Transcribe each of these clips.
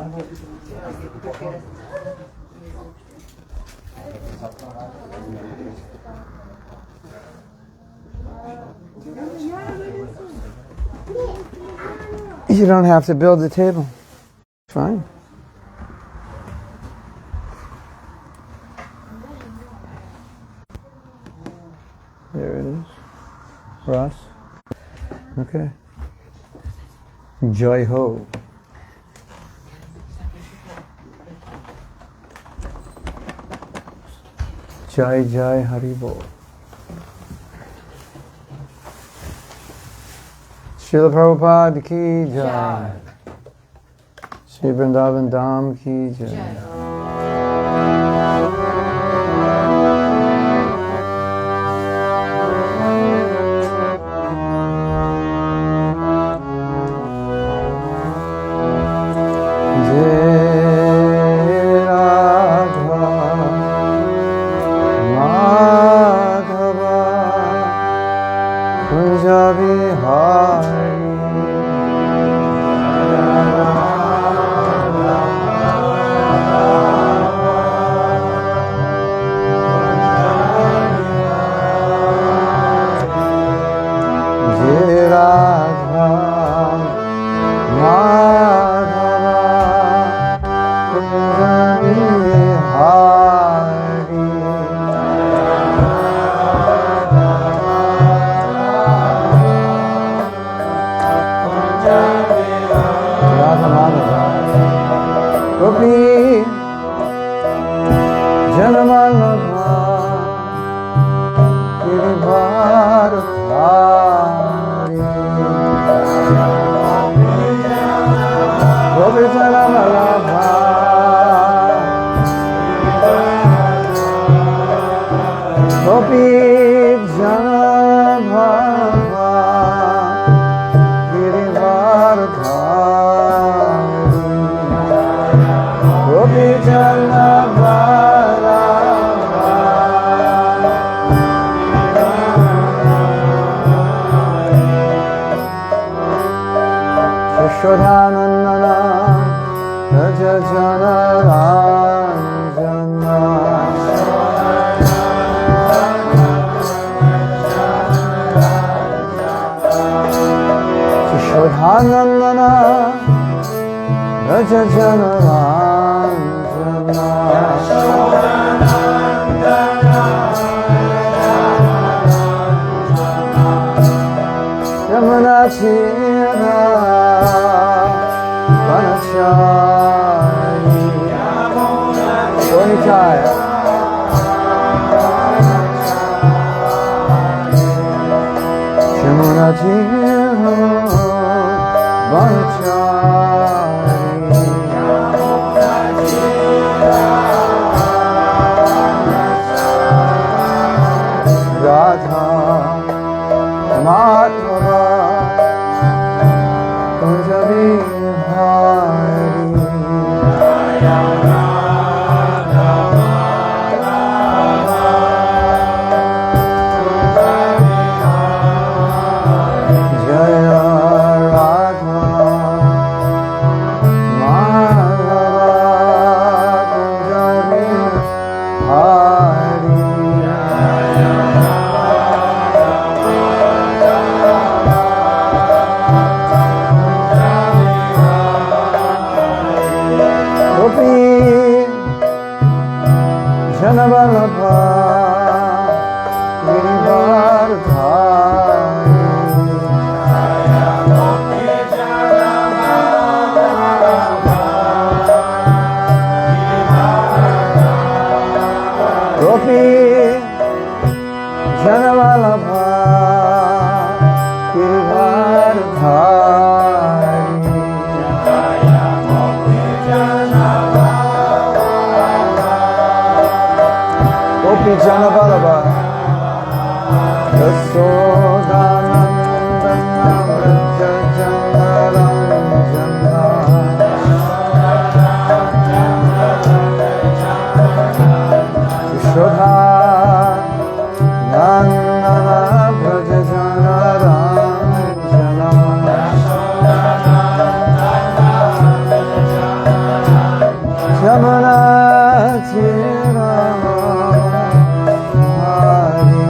You don't have to build the table. It's fine. There it is. Ross. Okay. Jai Ho. Jai Jai Haribo. Srila Prabhupada ki Jai. Sri Vrindavan Dham ki Jai. Yamuna Tira Hari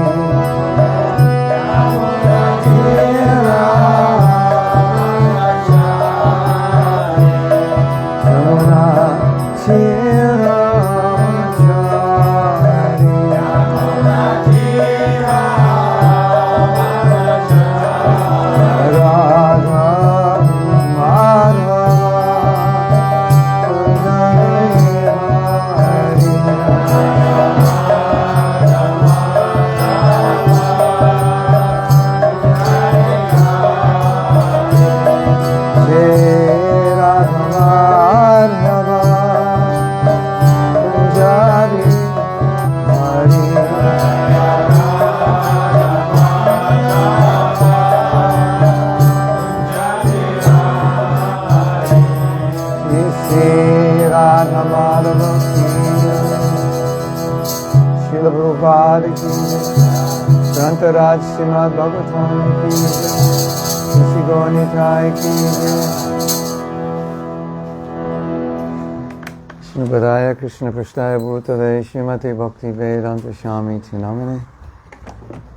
Yamuna Tira Yamuna Tira Srimad Bhagavatam ki Shri Goni Thai ki Srimad Krishna Prasthaya Bhutale Srimati Bhakti Vedanta Swami Tinamane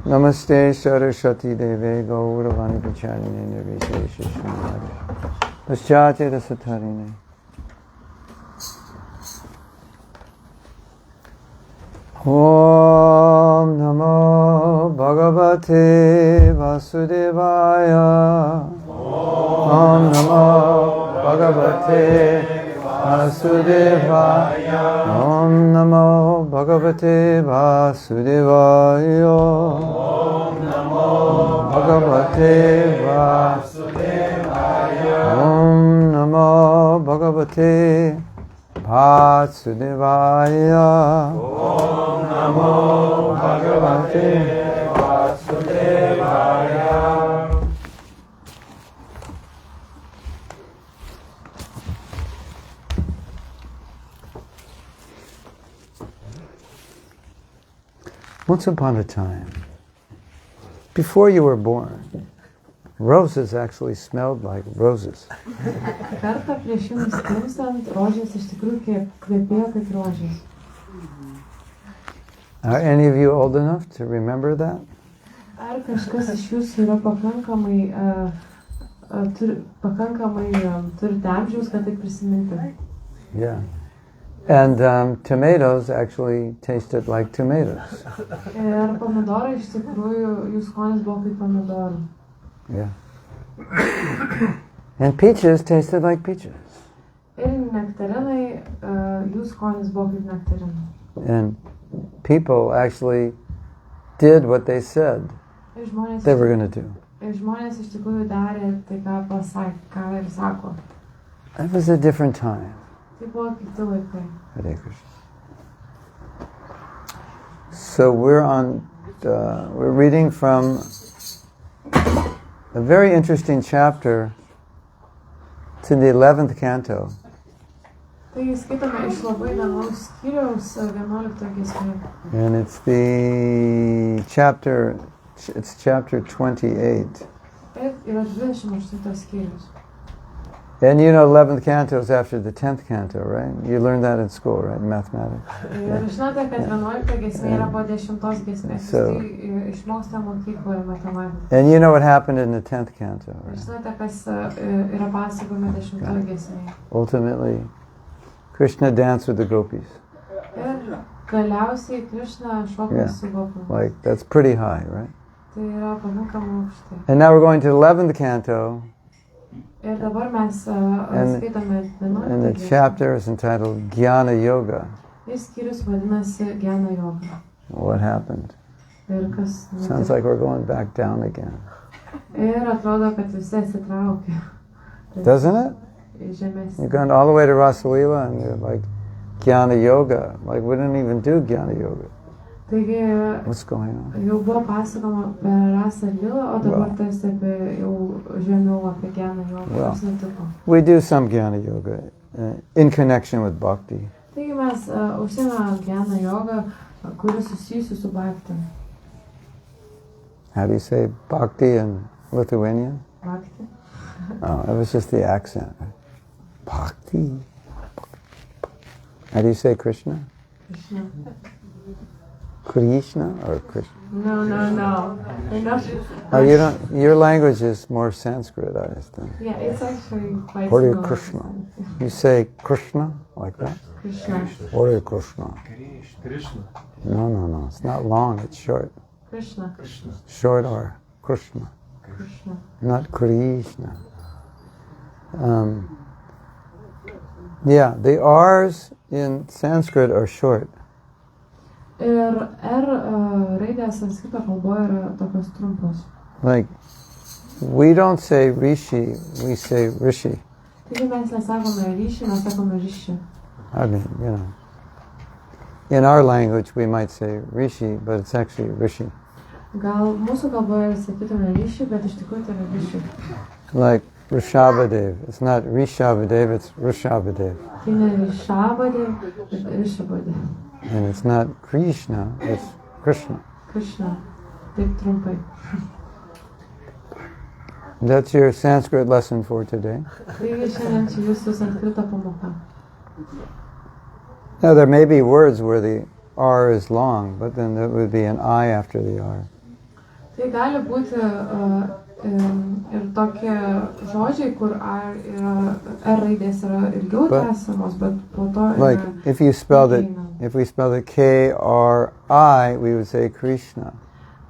Namaste Saraswati Deve Gauravani Pacharine Nirvishesha Srimad Paschate Rasatarine. Om Namo Bhagavate Vasudevaya. Om Namo Bhagavate Vasudevaya. Om Namo Bhagavate Vasudevaya. Om Namo Bhagavate Vasudevaya. Om Namo Bhagavate Vasudevaya. Om Namo Bhagavate Vasudevaya. Once upon a time, before you were born, roses actually smelled like roses. Kartą prieš jums gimstant, rožės iš tikrųjų kvepėjo kaip rožės. Are any of you old enough to remember that? Ar kažkas iš jūsų yra pakankamai turite amžiaus, kad tai prisiminti? Yeah. And tomatoes actually tasted like tomatoes. Ir pomidorai iš tikrųjų, jų skonis buvo kaip pomidorų. Yeah. And peaches tasted like peaches. Ir nektarinai, jų skonis buvo kaip nektarinai. And people actually did what they said they were going to do. Ir žmonės iš tikrųjų darė tai, ką ir sako. It was a different time. Tai buvo kiti laikai. Hare Krishna. So we're reading from a very interesting chapter. It's in the 11th canto. Tai skaitome iš labai įdomaus skyriaus 11 giesmė. And it's chapter 28. Ir yra 28 skyrius. And you know 11th canto is after the 10th canto, right? You learned that in school, right? In mathematics. Ir žinote, kad 11 giesmė yra po 10 giesmės. Tai išmoksta mokykloje matematiką. And you know what happened in the 10th canto, right? Žinote, kas yra pasakojama 10 giesmėje. Ultimately, Krishna danced with the gopis. Ir galiausiai Krishna šoka su gopom. Like, that's pretty high, right? Tai yra pakankamai aukštai. And now we're going to the 11th canto. Ir dabar mes skaitome 11 And the chapter is entitled Gana Yoga. Jis skyrius vadinasi Gana Yoga. What happened? Ir kas nutiko? Sounds like we're going back down again. Ir atrodo, kad visi atsitraukia. Doesn't it? Žemesnė. You've gone all the way to Rasalila and you're like, Jnana Yoga. Like, we didn't even do Jnana Yoga. Taigi, what's going on? Jau buvo pasakoma apie Rasą Lilą, o dabar tarsi apie jau žemiau apie Gana Yoga. Kas nutiko? We do some Jnana Yoga in connection with Bhakti. Taigi mes užsiėmėme Gana Yoga, kuri susijusi su Bhakti. How do you say Bhakti in Lithuanian? Bhakti. Oh, it was just the accent. Bhakti. How do you say Krishna? Krishna. Krishna or Krishna? No. We're not. Oh, you don't. Your language is more Sanskrit, I think. Yeah, it's actually quite Hare similar. Krishna. You say Krishna like that? Krishna. Hare Krishna. Krishna. No. It's not long. It's short. Krishna. Short or Krishna. Krishna. Not Krishna. Yeah, the R's in Sanskrit are short. Ir raidės sanskrito kalboje yra tokios trumpos. Like, we don't say Rishi, we say Rishi. Taigi mes nesakome ryšį, mes sakome ryšį. I mean, you know. In our language, we might say Rishi, but it's actually Rishi. Gal mūsų kalboje sakytume ryšį, bet iš tikrųjų tai yra ryšį. Like Rishabhadev. It's not Rishabhadev, it's Rishabhadev. Tai ne Rishabhadev, bet Rishabhadev. And it's not Krishna, it's Krishna. Krishna. Taip trumpai. That's your Sanskrit lesson for today. Taigi šiandien čia jūsų sanskrito pamoka. Now, there may be words where the R is long, but then there would be an I after the R. Tai gali būti ir tokie žodžiai, kur R raidės yra ilgiau tęsiamos, bet po to like if we spelled it K-R-I, we would say Krishna.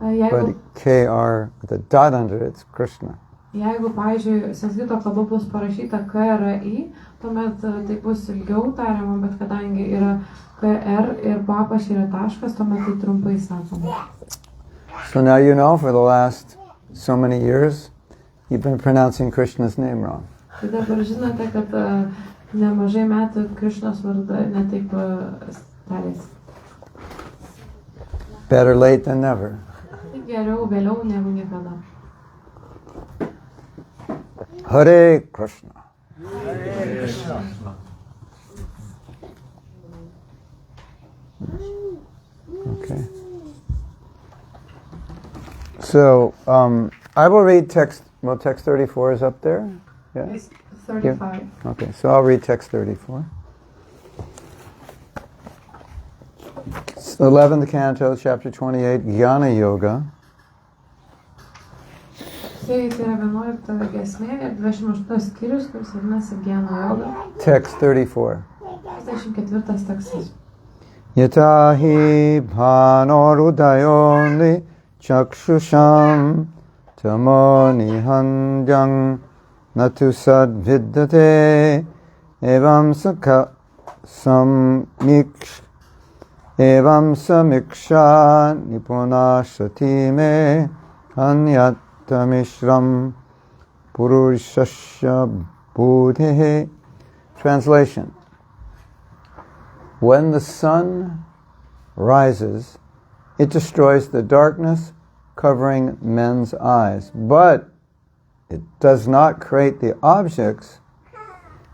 But K-R with a dot under it, it's Krishna. Jeigu, pavyzdžiui, sanskrito kalba bus parašyta K-R-I, tuomet tai bus ilgiau tariama, bet kadangi yra K-R ir po apačia yra taškas, tuomet tai trumpai sakoma. So now you know, for the last so many years, you've been pronouncing Krishna's name wrong. Tai dabar žinote, kad nemažai metų Krishnos vardą netaip tarėsi. Better late than never. Tai geriau vėliau negu niekada. Hare Krishna. Hare Krishna. Okay. So, I will read text, well, text 34 is up there? Yeah? It's 35. Okay, so I'll read text 34. It's the 11th canto, chapter 28, Gana Yoga. Tai yra 11 giesmė ir 28 skyrius, kuris vadinasi Gana Yoga. Text 34. 34 tekstas. Yatahi bhanorudayoni chakshusham tamoni hanjang natu sadviddate evam samiksha nipunashati me anyattamishram purushasya buddhehe. Translation. When the sun rises, it destroys the darkness covering men's eyes, but it does not create the objects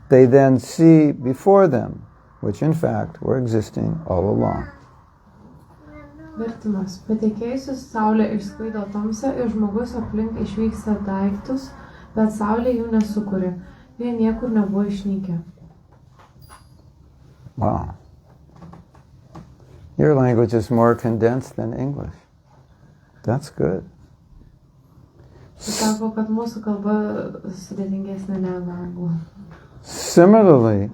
they then see before them, which in fact were existing all along. Vertimas. Patekėjusius saulė išsklaido tamsą ir žmogus aplink išvyksta daiktus, bet saulė jų nesukuria. Jie niekur nebuvo išnykę. Wow. Your language is more condensed than English. That's good. Sako, kad mūsų kalba sudėtingesnė negu anglų. Similarly,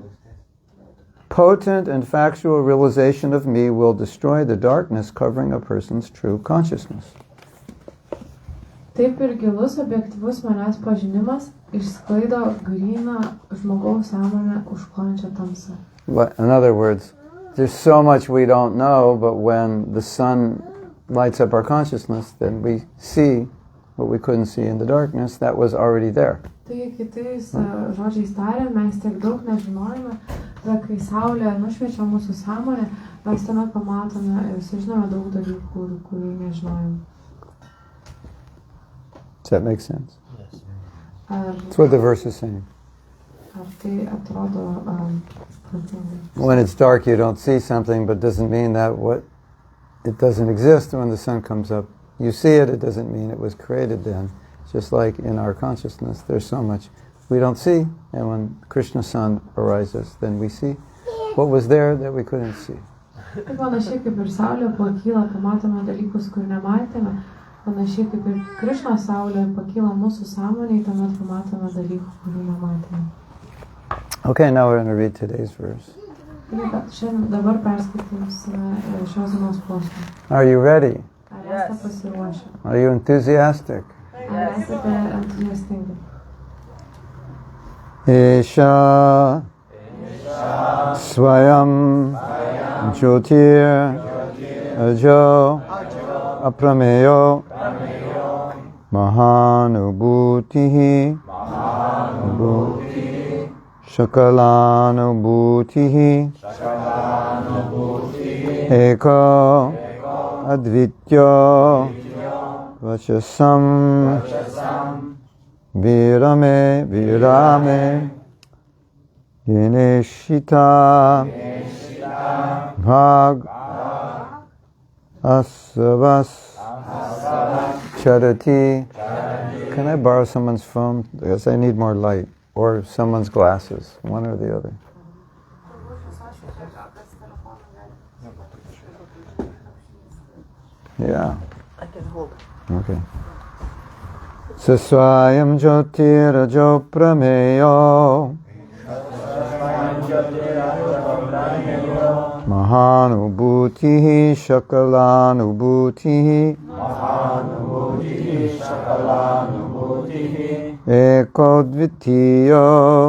potent and factual realization of me will destroy the darkness covering a person's true consciousness. Taip ir gilus objektyvus manęs pažinimas išsklaido gryną žmogaus sąmonę užklojančią tamsą. In other words, there's so much we don't know, but when the sun lights up our consciousness, then we see what we couldn't see in the darkness. That was already there. Taigi kitais žodžiais tariant, mes tiek daug nežinojame, bet kai saulė nušviečia mūsų sąmonę, mes tuomet pamatome ir sužinome daug dalykų, kurių nežinojome. Does that make sense? Yes. That's what the verse is saying. Ar tai atrodo When it's dark, you don't see something, but doesn't mean that it doesn't exist. When the sun comes up, you see it. It doesn't mean it was created then. Just like in our consciousness, there's so much we don't see, and when Krishna's sun arises, then we see. what was there that we couldn't see. Tai panašiai kaip ir saulė pakyla, pamatome dalykus, kur nematėme. Panašiai kaip ir Krishna saulė pakyla mūsų sąmonėje, tuomet pamatome dalykų, kurių nematėme. Okay, now we're going to read today's verse. Šiandien dabar perskaitysime šios dienos posmą. Are you ready? Ar esate pasiruošę? Are you enthusiastic? Ar esate entuziastingi? Esha Swayam Jyotir Ajo Aprameyo Mahanubhutihi Shakalanubhutihi Eko Advityo Vachasam Virame Yeneshita Bhag Asavas Charati. Can I borrow someone's phone? Because I need more light. Or someone's glasses, one or the other. Yeah. I can hold. Okay. Saswayam Jyotirajo Prameyo Mahanubhutihi Shakalanubhutihi Ekodvitiyo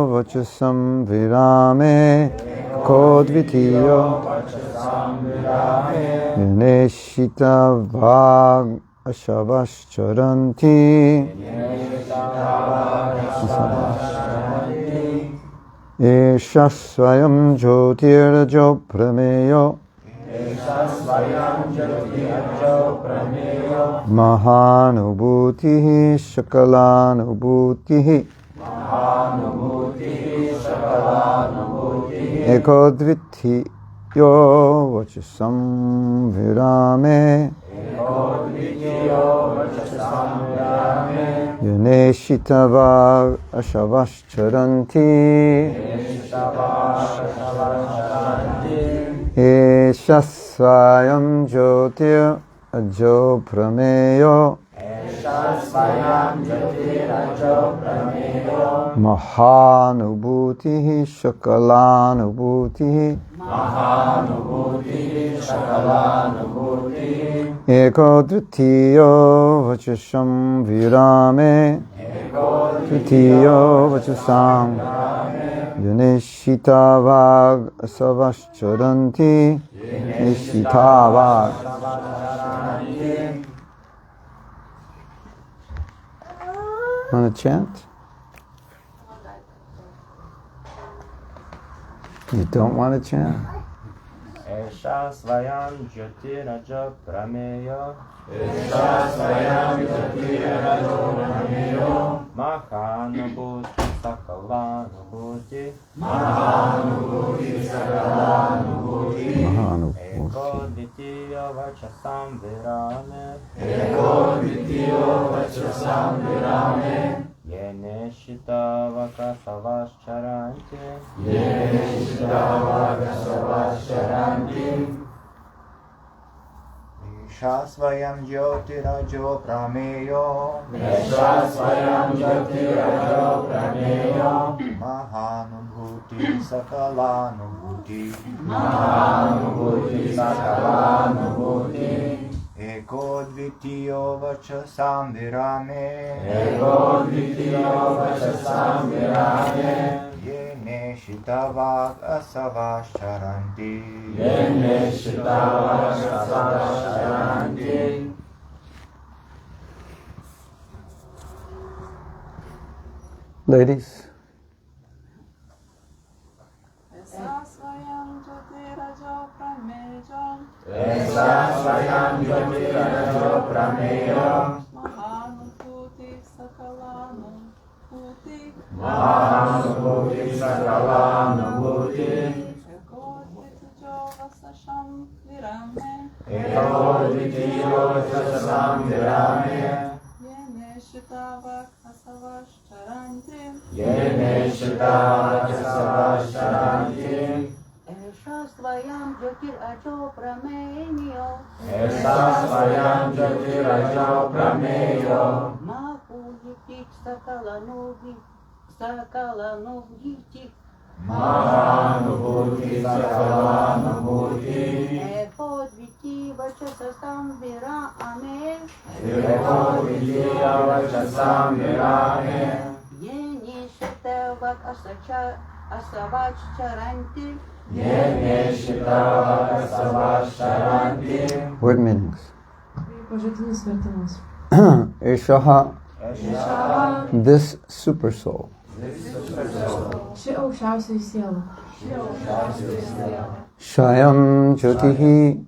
Vachasam Virame Yaneshita Vag Ashavascharanti Eshasvayam Jyotirjo Prameyo Mahanubhutihi Shakalanubhutihi Ekodvitiyo Vachasam Virame Yaneshitava Ashavascharanti Eshasvayam Jyotir Ajo Prameyo Mahanubhutihi Shakalanubhutihi Ekodvitiyo Vachasam Virame Tvitiyo Vachasam Yaneshitavag Asavascharanti Yaneshitavag. Want to chant? You don't want to chant? Esha Svayam Jyotirajo Prameyo Mahanubhuti Sakalanubhuti Ekodvitiyo Vachasam Virame Yeneshita Vakasavascharanti Shasvayam Jyotirajo Prameyo Mahanubhuti Sakalanubhuti Ekodvitiyo Vachasam Virame Yeneshitavag Asavascharanti Ladies. Mahanubhuti Sakalanubhuti Ekodvitiyo Vachasam Virame Yeneshitavak Asavascharanti Esha svayam jyotirajyo prameyo. Esa svayam jyotirajyo prameyo. Mahuliti sakalanubhiti. Mahanubhuti sakalanubhuti. Eko dviti vachasasam virame. Eko vidiya vachasam virame. Yeni shetevak asavachcharanti. Yene shitava savasharanti. Word meanings. Pažodinis vertimas. Eshaha, Šava, this super soul. ši aukščiausioji siela. Shayam Jyotihi,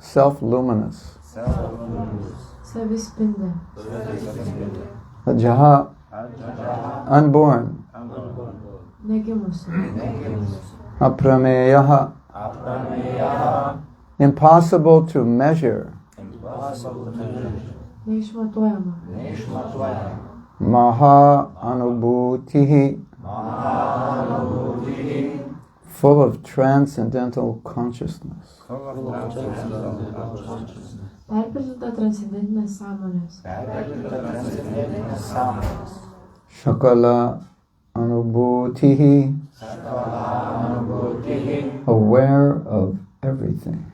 self-luminous. Savispindi. Jaha, unborn. Negimusi. Aprameyaha, impossible to measure. Neišmatuojama. Maha Anubhutihi, full of transcendental consciousness. Perpildyta transcendentinės sąmonės. Shakala Anubhutihi, aware of everything.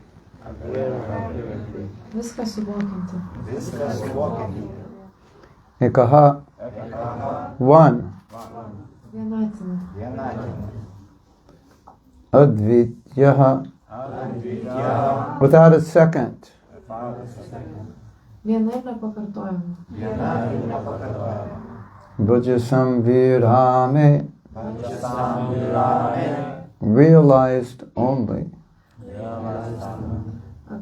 Viską suvokianti. Ekaha, one. Vienatinė. Advityaha, without a second. Viena ir nepakartojama. Bhajasamvirame, realized only.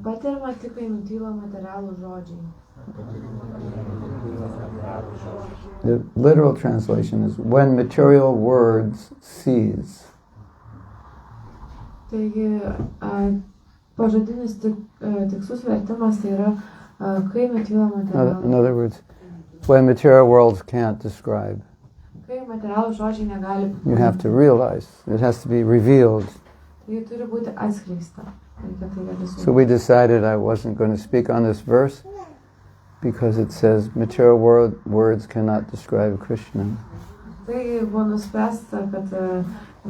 Patiriama tik, kai nutyla materialų žodžiai. The literal translation is when material words cease. Taigi, pažodinis tikslus vertimas tai yra, kai nutyla In materialų. other words, when material worlds can't describe, Kai materialų žodžiai negali. you have to realize. It has to be revealed. Tai turi būti atskleista. Reikia tai realizuoti. So we decided I wasn't going to speak on this verse because it says material words cannot describe Krishna. Tai buvo nuspręsta, kad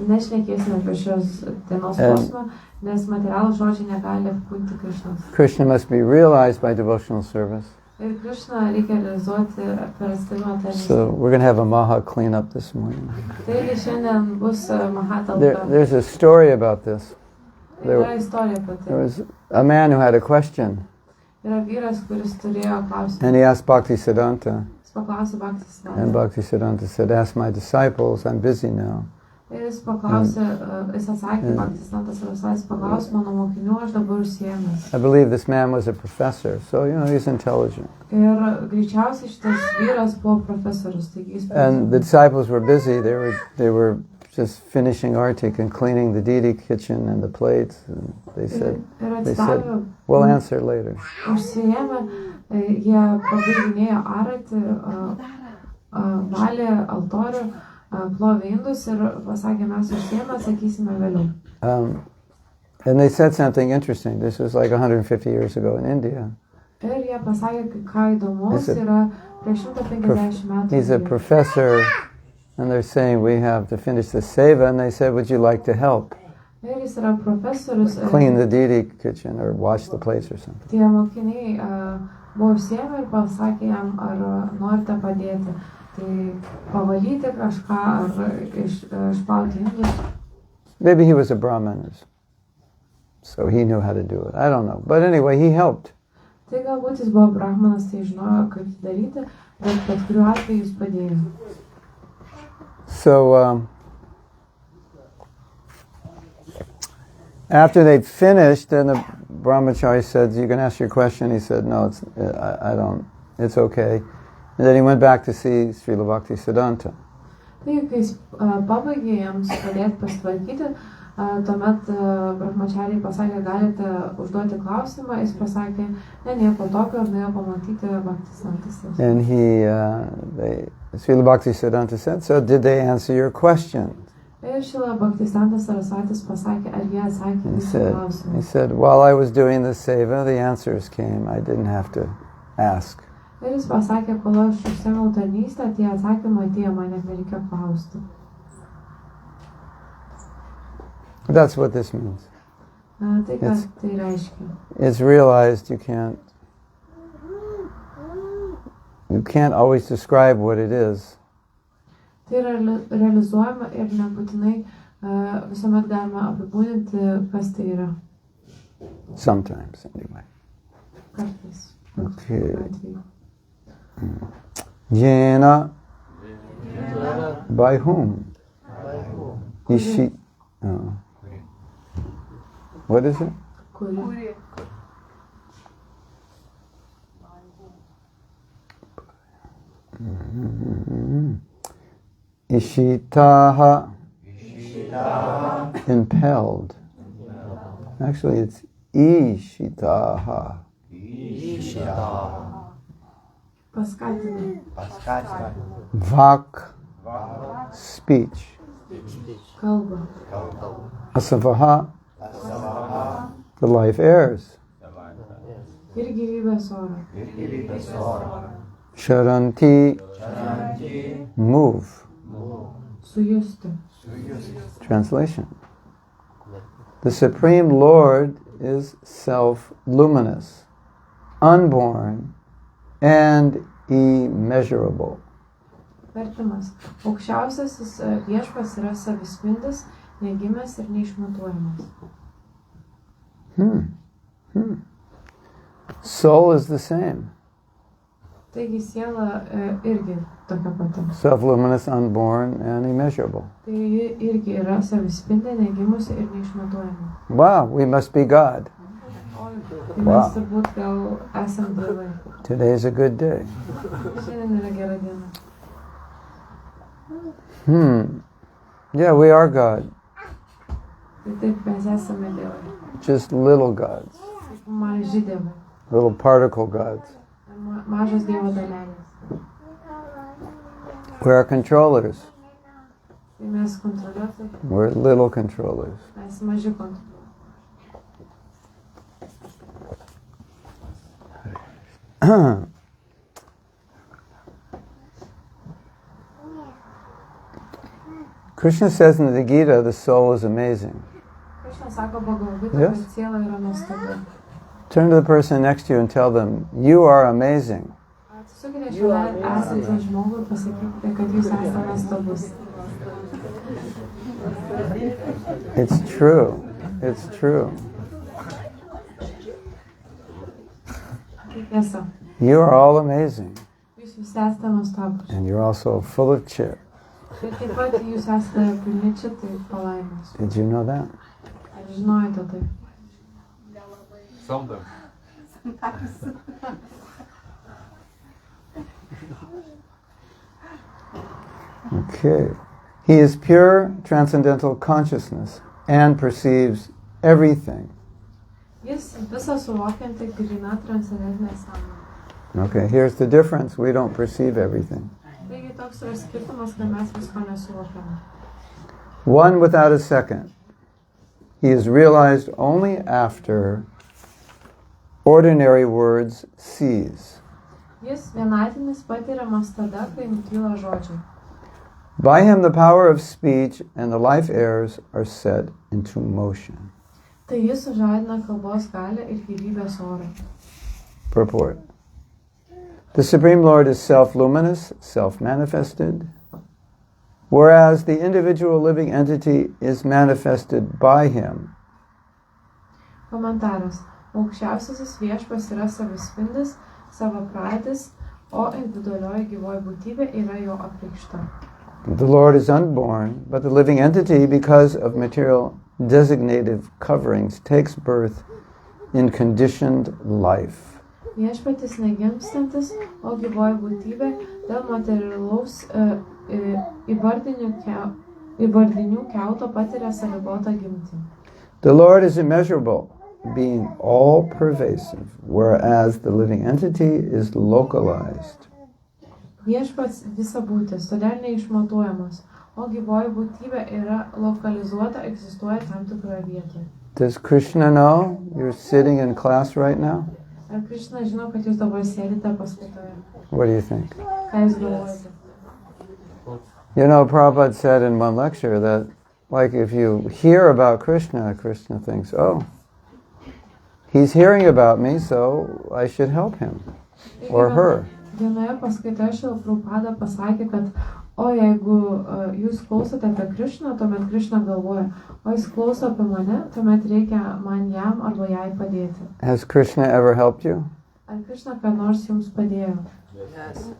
nešnekėsime apie šios dienos posmą, nes materialų žodžiai negali apkūnti Krišnos. Krishna must be realized by devotional service. Ir Krišną reikia realizuoti per atskleidimą tarnystę. So we're going to have a Maha cleanup this morning. Taigi šiandien bus Mahatalpa. There's a story about this. Tai yra istorija apie There tai. was a man who had a question, Yra vyras, kuris turėjo klausimą. and he asked Bhaktisiddhanta, Jis paklausė Bhaktis and Siddhanta. Bhaktisiddhanta said, "Ask my disciples, I'm busy now." Ir jis paklausė, jis atsakė Bhaktis Siddhantas Sarasvatis, jis paklausė mano mokinių, aš dabar užsiėmęs. I believe this man was a professor, so he's intelligent. Ir greičiausiai šitas vyras buvo profesorius, taigi jis And the disciples were busy. They were just finishing artik and cleaning the deity kitchen and the plates. And they said, "We'll answer later." Užsiėmė, jie pabaiginėjo aratį, valė altorių, plovė indus ir pasakė, mes užsiėmę, atsakysime vėliau. And they said something interesting. This was like 150 years ago in India. Ir jie pasakė, ką įdomus yra prieš 150 metų. He's a professor, and they're saying we have to finish the seva, and they said, "Would you like to help Ir jis yra profesorius. clean the deity kitchen or wash the plates or something?" Tie mokiniai buvo užsiėmę ir pasakė jam, ar norite padėti. Tai pavalyti kažką ar išplauti indus. Maybe he was a Brahmin, so he knew how to do it. I don't know. But anyway, he helped. Tai galbūt jis buvo brahmanas, tai žinojo, kaip daryti, bet kuriuo atveju jis padėjo. So after they'd finished, then the brahmachari said, "You can ask your question." He said, "No, I don't. It's okay." And then he went back to see Srila Bhaktisiddhanta. Tai kai jis pabaigė jiems padėti pasitvarkyti, tuomet brahmachariai pasakė, galite užduoti klausimą, jis pasakė, ne, nieko tokio, ir nuėjo pamatyti Bhaktisiddhantas. And Srila Bhaktisiddhanta said, "So did they answer your question?" Ir Šila Bhaktisantas Sarasvatis pasakė, ar jie atsakė He į said, klausimą. while I was doing the seva, the answers came. I didn't have to ask. Ir jis pasakė, kol aš užsiėmiau tarnystę, tie atsakymai atėjo, man net nereikia klausti. That's what this means. Tai ką tai reiškia? It's realized you can't always describe what it is. Tai yra realizuojama ir nebūtinai visuomet galima apibūdinti, kas tai yra. Sometimes, anyway. Kartais. Okay. Atveju. Jena. By whom? Ishi. Oh. What is it? Kuri. Ishitaha. Impelled. Actually, it's Ishitaha. Paskatina. Vak. Speech. Kalba. Asavaha. The life heirs. Ir gyvybės oro. Charanti. Move. Sujusti. Translation. The Supreme Lord is self-luminous, unborn, and immeasurable. Vertimas. Aukščiausiasis viešpats yra savispindis, negimęs ir neišmatuojamas. Soul is the same. Taigi siela irgi tokia pati. Self-luminous, unborn, and immeasurable. Tai ji irgi yra savispindė, negimusi ir neišmatuojama. Wow, we must be God. Tai mes turbūt gal esam dievai. Today is a good day. Šiandien yra gera diena. Yeah, we are God. Tai taip mes esame dievai. Just little gods. Kaip maži dievai. Little particle gods. Mažos dievo dalelės. We're controllers. Tai mes kontroliuotojai. We're little controllers. Mes maži kontroliuotojai. Krishna says in the Gita, the soul is amazing. Krishna sako Bhagavad Yes. kad siela yra nuostabi. Turn to the person next to you and tell them, you are amazing. Atsisukite šalia esantį žmogų ir pasakykite, kad jūs esate nuostabus. It's true. It's true. Tai tiesa. You are all amazing. Jūs visi esate nuostabus. And you're also full of chit. Ir taip pat jūs esate pilni šitai palaimos. Did you know that? Ar žinojote tai? Sometimes. Okay. He is pure transcendental consciousness and perceives everything. Jis visą suvokianti gryna transcendentinė sąmonė. Okay, here's the difference. We don't perceive everything. Taigi toks yra skirtumas, kad mes visko nesuvokiame. One without a second. He is realized only after ordinary words cease. Jis vienatinis patiriamas tada, kai nutyla žodžiai. By him the power of speech and the life airs are set into motion. Tai jis sužadina kalbos galią ir gyvybės orą. Purport. The Supreme Lord is self-luminous, self-manifested, whereas the individual living entity is manifested by him. Komentaras. Aukščiausiasis viešpats yra savispindis, savapratis, o individualioji gyvoji būtybė yra jo apreikšta. The Lord is unborn, but the living entity, because of material designative coverings, takes birth in conditioned life. Viešpatis negimstantis, o gyvoji būtybė dėl materialaus įvardinių kiauto patiria sąlygotą gimtį. The Lord is immeasurable, being all-pervasive, whereas the living entity is localized. Viešpats visabūtis, todėl neišmatuojamas, O gyvoji būtybė yra lokalizuota, egzistuoja tam tikroje vietoje. Does Krishna know you're sitting in class right now? Ar Krishna žino, kad jūs dabar sėdite paskaitoje? What do you think? Ką jūs galvojate? You know, Prabhupada said in one lecture that, like, if you hear about Krishna, Krishna thinks, oh, he's hearing about me, so I should help him or her. Vienoje paskaitoje Šrila Prabhupada pasakė, kad jeigu jūs klausote apie Krishną, tuomet Krishna galvoja, jis klauso apie mane, tuomet reikia man jam arba jai padėti. Has Krishna ever helped you? Ar Krishna ką nors jums padėjo? Yes.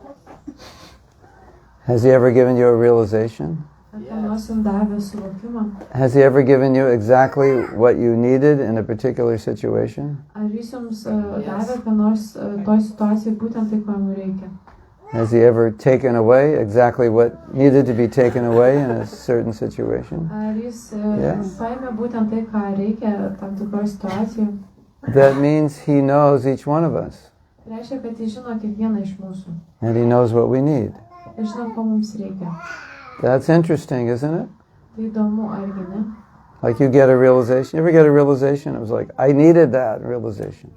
Has he ever given you a realization? Ar ką nors jums davė suvokimą? Has he ever given you exactly what you needed in a particular situation? Ar jis jums davė ką nors toj situacijai būtent tai, ko jums reikia? Has he ever taken away exactly what needed to be taken away in a certain situation? Ar jis paėmė būtent tai, ką reikia tam tikroje situacijoje? That means he knows each one of us. Reiškia, kad jis žino kiekvieną iš mūsų. And he knows what we need. Ir žino, ko mums reikia. That's interesting, isn't it? Tai įdomu, argi ne? Like you get a realization. You ever get a realization? It was like, I needed that realization.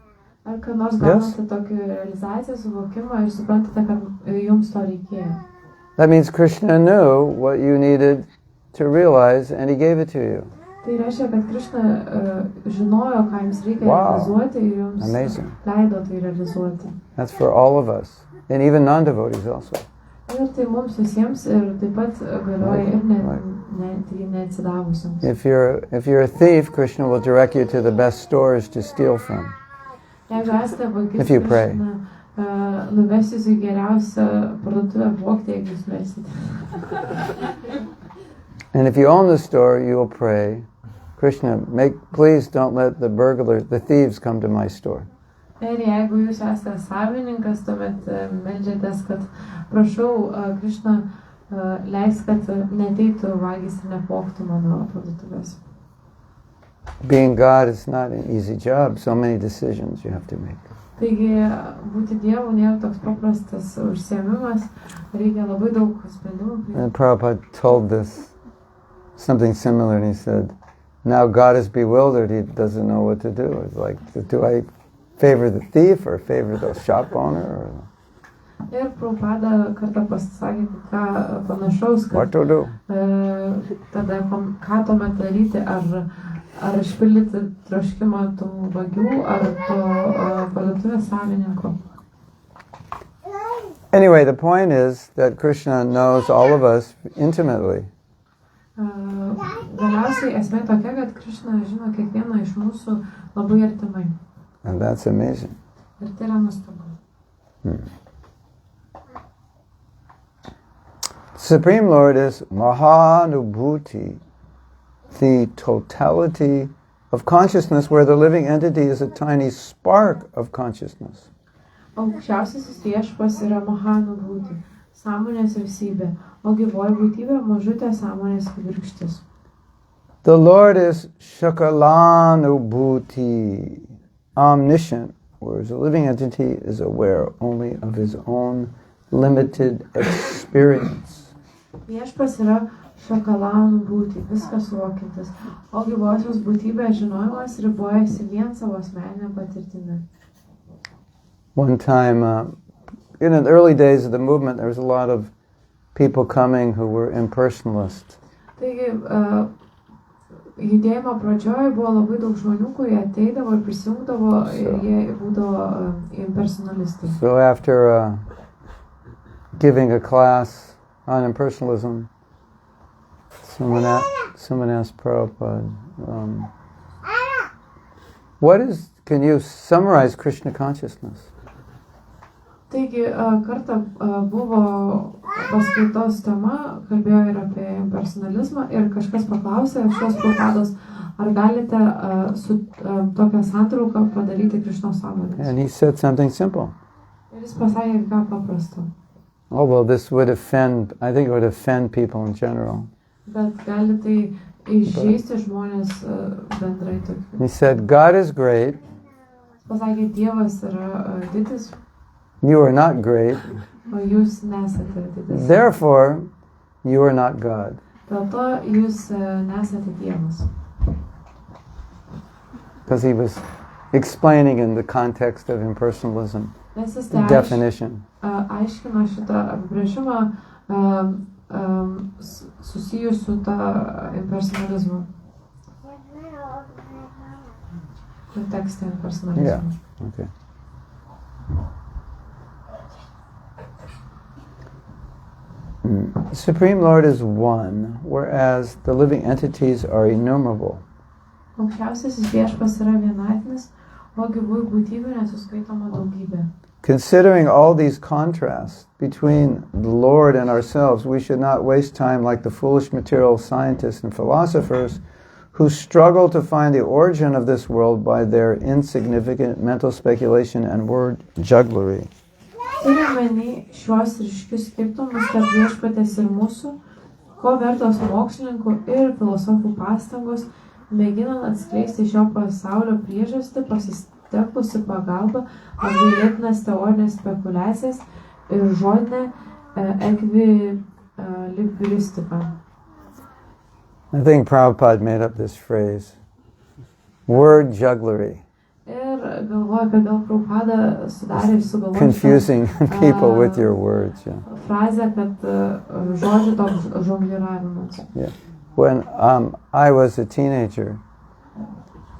Ar kad nors gaunate tokį realizaciją, suvokimą ir suprantate, kad jums to reikėjo? That means Krishna knew what you needed to realize and he gave it to you. Tai reiškia, kad Krishna žinojo, ką jums reikia realizuoti ir jums leido tai realizuoti. That's for all of us. And even non-devotees also. Ir tai mums visiems ir taip pat galioja ir neatsidavusiems. If you're a thief, Krishna will direct you to the best stores to steal from. Jeigu esate vagis, If you pray. Krishna nuves jūs į geriausią parduotuvę vogti, jeigu jūs melsite. And if you own the store, you will pray, Krishna, please don't let the thieves come to my store. Ir jeigu jūs esate savininkas, tuomet meldžiatės, kad prašau, Krishna, leisk, kad neteitų vagys ir nepogtų mano parduotuvės. Being God is not an easy job. So many decisions you have to make. Taigi, būti Dievu nėra toks paprastas užsiėmimas, reikia labai daug sprendimų. And Prabhupada told this something similar, and he said, now God is bewildered, he doesn't know what to do. It's like, do I favor the thief or favor the shop owner? Ir Prabhupada kartą pasisakė, ką panašaus, kad tada ką tuomet daryti, ar išpildyti troškimą tų vagių, ar to parduotuvės savininko. Anyway, the point is that Krishna knows all of us intimately. Galiausiai esmė tokia, kad Krishna žino kiekvieną iš mūsų labai artimai. And that's amazing. Ir tai yra nuostabu. Supreme Lord is Mahanubhuti, the totality of consciousness where the living entity is a tiny spark of consciousness. Aukščiausiasis viešpats yra Mahanubhuti, sąmonės esybė, o gyvoji būtybė mažutė sąmonės kibirkštis. The Lord is Shakalanubhuti, omniscient, whereas the living entity is aware only of his own limited experience. Viešpats yra Shakalanubhuti, viskas suvokiantis, o gyvosios būtybės žinojimas ribojasi vien savo asmeninę patirtimį. One time, in the early days of the movement, there was a lot of people coming who were impersonalists. Taigi, judėjimo pradžioje buvo labai daug žmonių, kurie ateidavo ir prisijungdavo ir jie būdavo impersonalistai. So after giving a class on impersonalism, someone asked Prabhupada, can you summarize Krishna consciousness? Taigi, kartą buvo paskaitos tema, kalbėjo ir apie impersonalizmą ir kažkas paklausė šios Prabhupados, ar galite su tokią santrauką padaryti Krishnos sąmonės. And he said something simple. Ir jis pasakė ką paprasto. Oh, well, I think it would offend people in general. Bet gali tai įžeisti žmonės bendrai tokių. He said, God is great. Pasakė, Dievas yra didis. You are not great. O jūs nesate didis. Therefore, you are not God. Dėl to jūs nesate Dievas. Because he was explaining in the context of impersonalism, Nes jis the definition. Aiškino šitą apibrėžimą susijus su ta impersonalizmu. Kontekste impersonalizmu. Yeah, okay. The Supreme Lord is one, whereas the living entities are innumerable. Aukščiausiasis viešpats yra vienatinis, o gyvųjų būtybių nesuskaitoma daugybė. Considering all these contrasts between the Lord and ourselves, we should not waste time like the foolish material scientists and philosophers who struggle to find the origin of this world by their insignificant mental speculation and word jugglery. Turime šiuos ryškius skirtumus tarp viešpatės ir mūsų, ko vertos mokslininkų ir filosofų pastangos, mėginant atskleisti šio pasaulio priežastį, pasitelkusi pagalbą apgailėtinas teorinės spekuliacijas ir žodinę ekvilibristiką. I think Prabhupada made up this phrase, word jugglery. Ir galvoju, kad gal Prabhupada sudarė ir sugalvojo Confusing people with your words. Yeah. frazę, kad žodžių toks žongliravimas. Yeah. When I was a teenager,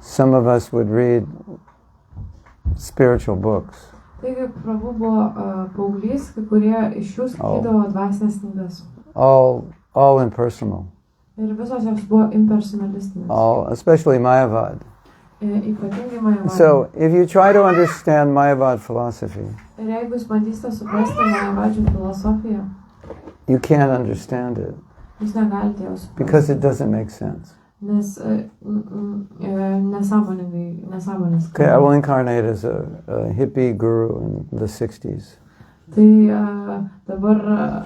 some of us would read spiritual books. Taigi, Prabhu buvo paauglys, kai kurie iš jų skaitydavo dvasinės knygas. All impersonal. Ir visos jos buvo impersonalistinės. Especially Mayavad. Ypatingai Mayavad. So, if you try to understand Mayavad philosophy, Ir jeigu jūs bandysite suprasti Mayavadžių filosofiją, you can't understand it jūs negalite jos suprasti. because it doesn't make sense. Nes nesąmoningai. Okay, I will incarnate as a hippie guru in the 60s. Tai dabar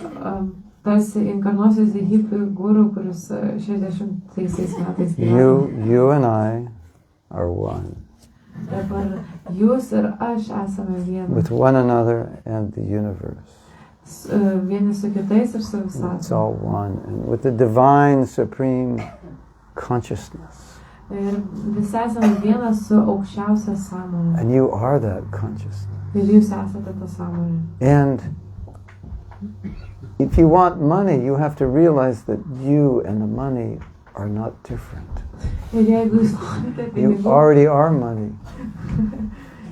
tarsi inkarnuosius į hippie guru, kuris 60-aisiais metais gyveno. You and I are one. Dabar jūs ir aš esame viena. With one another and the universe. Vieni su kitais ir su visata. It's all one. And with the divine supreme consciousness. Ir visi esame vienas su aukščiausia sąmonė. And you are that consciousness. Ir jūs esate ta sąmonė. And if you want money, you have to realize that you and the money are not different. Ir jeigu jūs norite pinigų, You already are money.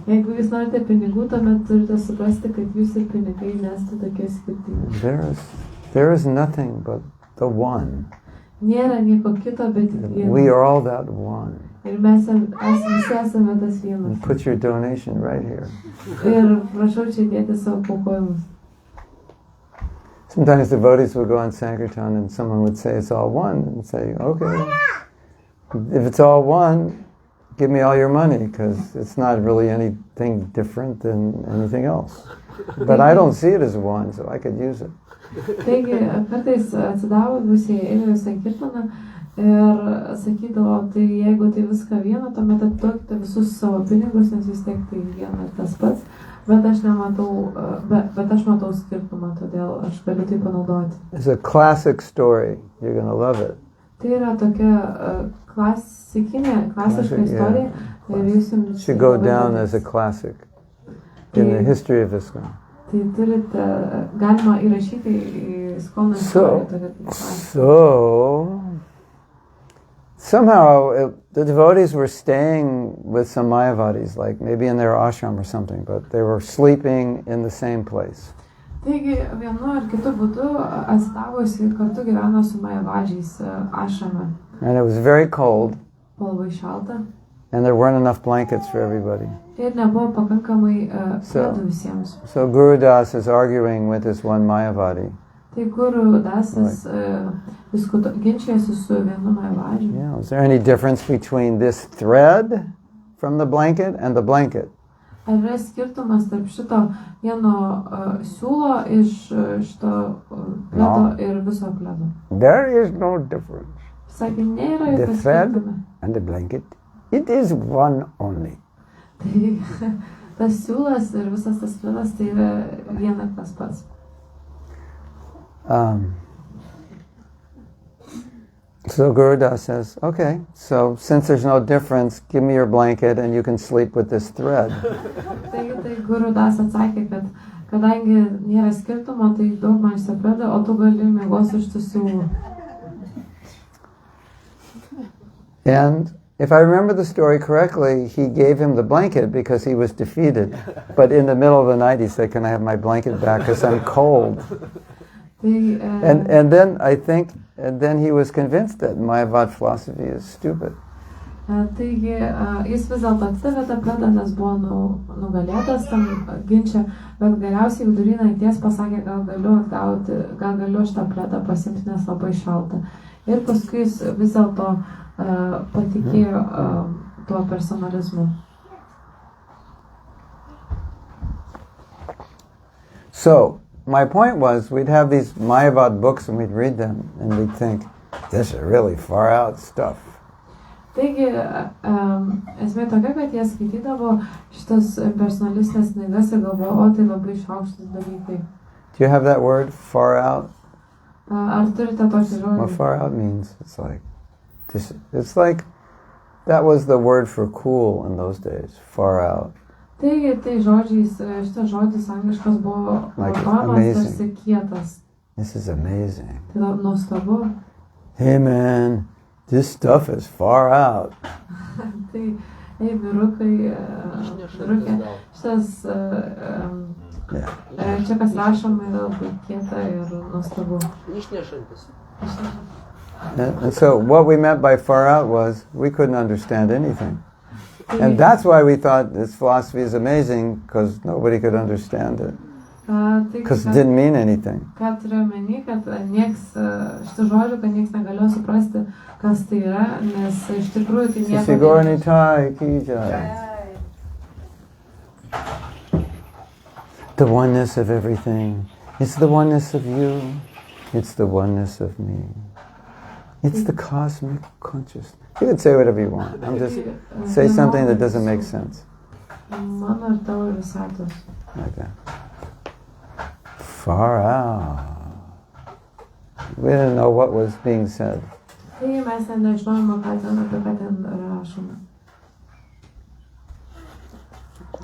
jeigu jūs norite pinigų, tuomet turite suprasti, kad jūs ir pinigai nesate tokie skirtingi. There is nothing but the one. Nėra nieko kito, bet tik vienas. We are all that one. Ir mes visi esame tas vienas. And put your donation right here. Ir prašau čia dėti savo paukojimus. Sometimes devotees would go on Sankirtan and someone would say it's all one and say, okay, if it's all one, give me all your money because it's not really anything different than anything else. But I don't see it as one, so I could use it. Taigi, kartais atsidavo visi ėjo į Sankirtaną ir sakydavo, tai jeigu tai viską vieną, tuomet atiduokite visus savo pinigus, nes vis tiek tai viena ir tas pats. Bet aš matau skirtumą, todėl aš galiu tai panaudoti. It's a classic story. You're going to love it. Tai yra tokia klasiška istorija. Ir jūs jums should go down as a classic in the history of ISKCON. Tai turite, galima įrašyti į ISKCON istoriją. So, somehow the devotees were staying with some Mayavadis, like maybe in their ashram or something, but they were sleeping in the same place. Taigi, vienu ar kitu būdu atstavusi kartu gyveno su Mayavadžiais ashrame. And it was very cold. Labai šalta. And there weren't enough blankets for everybody. Ir nebuvo pakankamai pledų visiems. So Guru Das is arguing with this one Mayavadi. Tai Guru Dasas ginčijasi su vienu Mayavadžiu. Yeah, is there any difference between this thread from the blanket and the blanket? Ar yra skirtumas tarp šito vieno siūlo iš šito pledo ir viso pledo? There is no difference. Sakė, nėra The jokios thread skirtumo. and the blanket, it is one only. Tai tas siūlas ir visas tas pledas tai yra viena tas pats. So Gurudas says, okay, so since there's no difference, give me your blanket and you can sleep with this thread. Taigi tai Gurudas atsakė, kad kadangi nėra skirtumo, tai daug man šitą pledą, o tu gali miegoti iš tų siūlų. And if I remember the story correctly, he gave him the blanket because he was defeated. But in the middle of the night, he said, can I have my blanket back because I'm cold? Tai, And then I think, and then he was convinced that Mayavad philosophy is stupid. taigi jis vis dėlto atsidavė tą pledą, nes buvo nugalėtas tam ginče, bet galiausiai vidury nakties pasakė, gal galiu šitą pledą pasimti, nes labai šalta. Ir paskui jis vis dėlto patikėjo tuo personalizmu. So, my point was, we'd have these Mayavad books and we'd read them and we'd think, this is really far out stuff. Taigi, esmė tokia, kad jie skaitydavo šitas personalistinės knygas ir galvojo, o tai labai išaukštus dalykai. Do you have that word, far out? Ar turite tokį žodį? What far out means, it's like, that was the word for cool in those days, far out. Taigi, tai šitas žodis angliškas buvo vartojamas tarsi kietas. This is amazing. Tai nuostabu. Hey man, this stuff is far out. Tai, ei, vyrukai, šitas, čia kas rašoma yra labai kieta ir nuostabu. And so what we meant by far out was we couldn't understand anything. And that's why we thought this philosophy is amazing, because nobody could understand it. Because it didn't mean anything. Ką turiu omeny, kad šitų žodžių, kad nieks negalėjo suprasti, kas tai yra, nes iš tikrųjų tai nieko The oneness of everything. It's the oneness of you. It's the oneness of me. It's the cosmic consciousness. You can say whatever you want. I'm just say something that doesn't make sense. Mano ir tavo visatos. Like that. Far out. We didn't know what was being said. Taigi mes nežinojome, apie ką ten rašoma.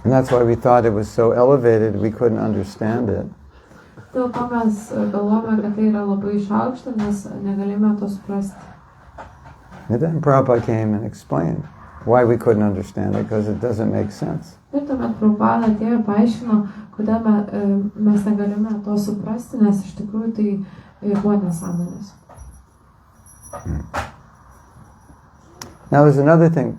And that's why we thought it was so elevated we couldn't understand it. Dėl to mes galvojame, kad tai yra labai išaukšta, nes negalime to suprasti. And then Prabhupada came and explained why we couldn't understand it, because it doesn't make sense. Ir tuomet Prabhupada atėjo ir paaiškino, kodėl mes negalime to suprasti, nes iš tikrųjų tai buvo nesąmonės. Now there's another thing.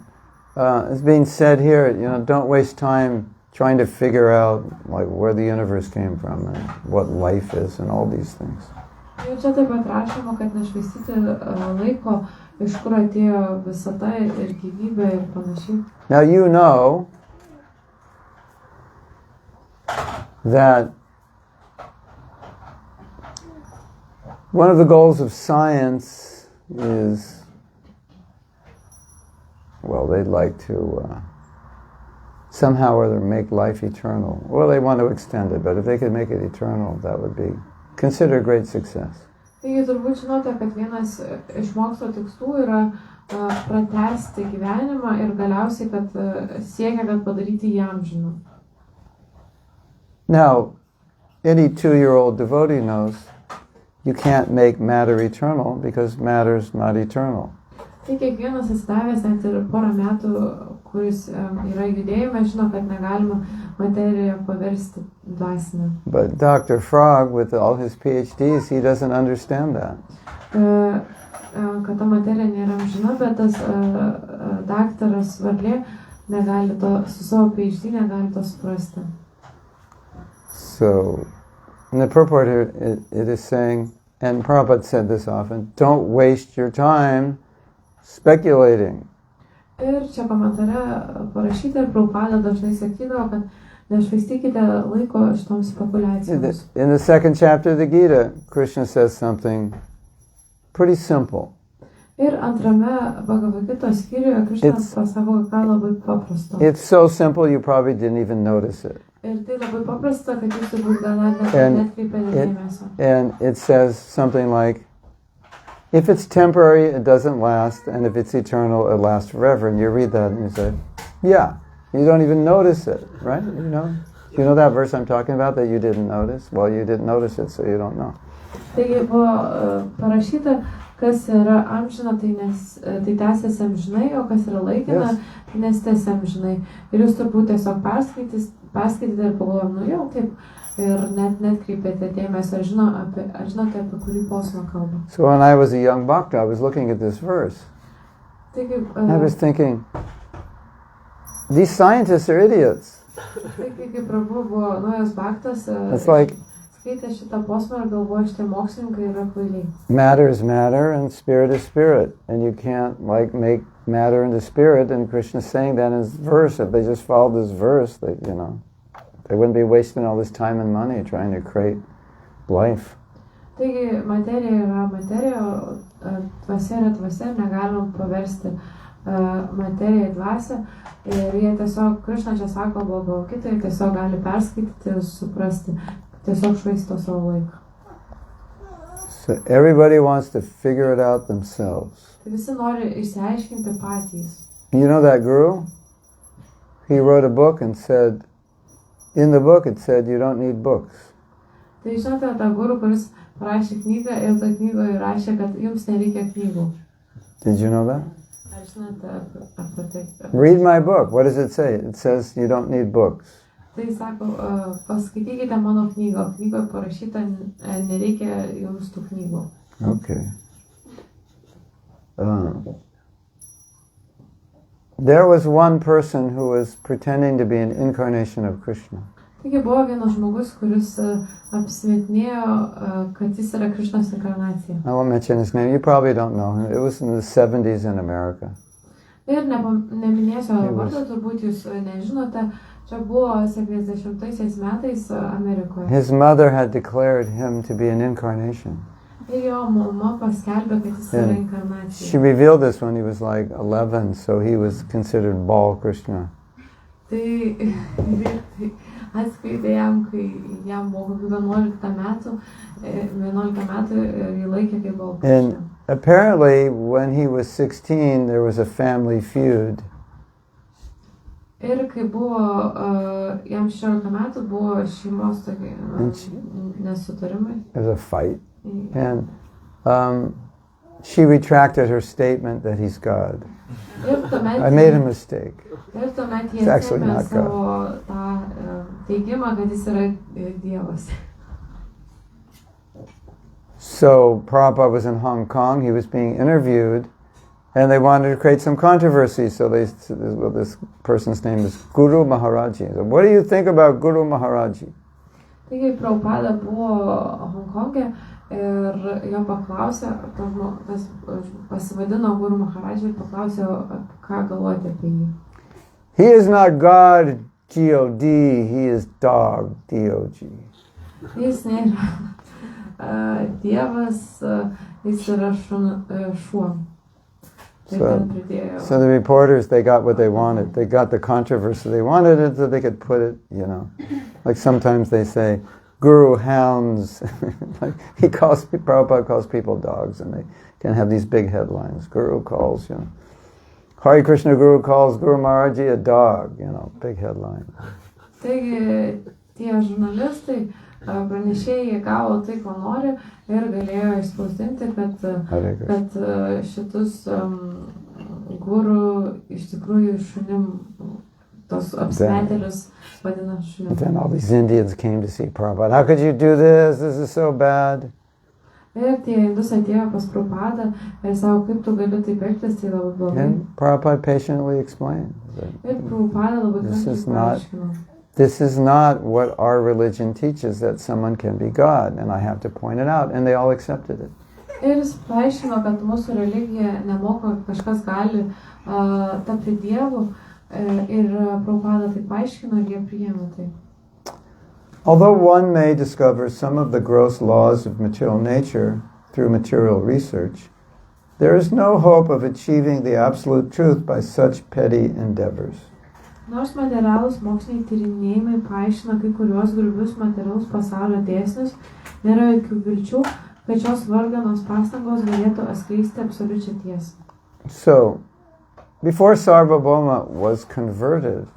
It's being said here, don't waste time trying to figure out like where the universe came from and what life is and all these things. Ir čia taip pat rašoma, kad nešvaistyti laiko, iš kur atėjo visata ir gyvybė ir panašiai. Now you know that one of the goals of science is, well, they'd like to somehow or other make life eternal. Well, they want to extend it, but if they could make it eternal, that would be considered a great success. Taigi turbūt žinote, kad vienas iš mokslo tikslų yra pratęsti gyvenimą ir galiausiai, kad siekia, kad padaryti jį amžinu. Now, any 2-year-old devotee knows you can't make matter eternal because matter's not eternal. Tai kiekvienas atsidavęs net ir porą metų, kuris yra judėjime, žino, kad negalima materiją paversti dvasinę. But Dr. Frog, with all his PhDs, he doesn't understand that. Kad ta materija nėra amžina, bet tas daktaras Varlė negali to, su savo PhD negali to suprasti. So, in the purport here, it is saying, and Prabhupada said this often, don't waste your time speculating. Ir čia komentare parašyta ir Prabhupada dažnai sakydavo, kad nešvaistykite laiko šitoms spekulacijoms. In the second chapter of the Gita, Krishna says something pretty simple. Ir antrame Bhagavatos skyriuje Krishnas pasako ką labai paprasto. It's so simple you probably didn't even notice it. Ir tai labai paprasta, kad jūs turbūt gal net netkreipėte dėmesio. And it says something like, if it's temporary, it doesn't last, and if it's eternal, it lasts forever. And you read that and you say, yeah, you don't even notice it, right? You know that verse I'm talking about that you didn't notice? Well, you didn't notice it, so you don't know. Taigi buvo parašyta, kas yra amžina, tai tęsiasi amžinai, o kas yra laikina, nes tęsiasi amžinai. Ir jūs turbūt tiesiog perskaitėte ir pagalvojom, jau taip, ir net kreipėte dėmesį, ar žinote, apie kurį posmą kalba. So when I was a young bhakta, I was looking at this verse. Taigi, I was thinking, these scientists are idiots. Taigi, kai Prabhu buvo naujas bhaktas, It's like skaitė šitą posmą ir galvoja, šitie mokslininkai yra kvailiai. matter is matter and spirit is spirit. And you can't make matter into spirit. And Krishna's saying that in his verse. If they just followed this verse, they wouldn't be wasting all this time and money trying to create life. Taigi, materija yra materija, dvasia yra dvasia, negalim paversti materiją į dvasią. Ir jie tiesiog, Krishna čia sako, kitai tiesiog gali perskaityti ir suprasti. Tiesiog švaisto savo laiką. So everybody wants to figure it out themselves. Tai visi nori išsiaiškinti patys. You know that guru? He wrote a book and said, in the book it said you don't need books. Tai žinote, tą guru, kuris parašė knygą ir tą knygą įrašė, kad jums nereikia knygų. Did you know that? Ar žinote apie tai? Read my book. What does it say? It says you don't need books. Tai sako, paskaitykite mano knygą. Knygoje parašyta, nereikia jums tų knygų. Okay. There was one person who was pretending to be an incarnation of Krishna. Taigi buvo vienas žmogus, kuris apsimetinėjo, kad jis yra Krishnos inkarnacija. I won't mention his name. You probably don't know him. It was in the 70s in America. Ir neminėsiu vardą, turbūt jūs nežinote. Čia buvo 70 metais Amerikoje. His mother had declared him to be an incarnation. Ir jo mama paskelbė, kad jis yra inkarnacija. She revealed this when he was like 11, so he was considered Bal Krishna. Tai atskleidė jam, kai jam buvo 11 metų ir jį laikė kaip Bal Krishna. And apparently when he was 16, there was a family feud. Ir kai buvo jam 16 metų, buvo šeimos tokie nesutarimai. There was a fight. And she retracted her statement that he's God. I made a mistake. Ir tuomet jie It's actually atsėmė not savo tą teigimą, kad jis yra Dievas. So Prabhupada was in Hong Kong. He was being interviewed. And they wanted to create some controversy, so this person's name is Guru Maharaji. So what do you think about Guru Maharaji? Taigi Prabhupada buvo Honkonge ir jo paklausė, tas pasivadino Guru Maharaji ir paklausė, ką galvoti apie jį. He is not God, G-O-D, he is dog, D-O-G. Jis nėra Dievas, jis yra šuo. So the reporters, they got what they wanted. They got the controversy they wanted it, so they could put it, Like sometimes they say, Guru hounds. Like Prabhupada calls people dogs, and they can have these big headlines. Guru calls, Hare Krishna Guru calls Guru Maharaji a dog, big headline. Taigi tie žurnalistai, pranešėjai gavo tai, ko nori ir galėjo išspausdinti, kad šitus guru iš tikrųjų šunim, tos apsmetėlius vadina šunim. Then all these Indians came to see Prabhupada. How could you do this? This is so bad. Ir tie indus atėjo pas Prabhupadą ir sako, kaip tu gali taip elgtis, tai labai blogai. And Prabhupada patiently explained. Ir Prabhupada labai kantriai paaiškino. This is not what our religion teaches, that someone can be God, and I have to point it out, and they all accepted it. Ir jis paaiškino, kad mūsų religija nemoko, kažkas gali tapti Dievu, ir Prabhupada tai paaiškino ir jie priėmė tai. Although one may discover some of the gross laws of material nature through material research, there is no hope of achieving the absolute truth by such petty endeavors. Nors materialūs moksliniai tyrinėjimai paaiškina kai kuriuos grubius materialaus pasaulio dėsnius, nėra jokių vilčių, kad šios varganos pastangos galėtų atskleisti absoliučią tiesą. So, before Sarvabhauma was converted,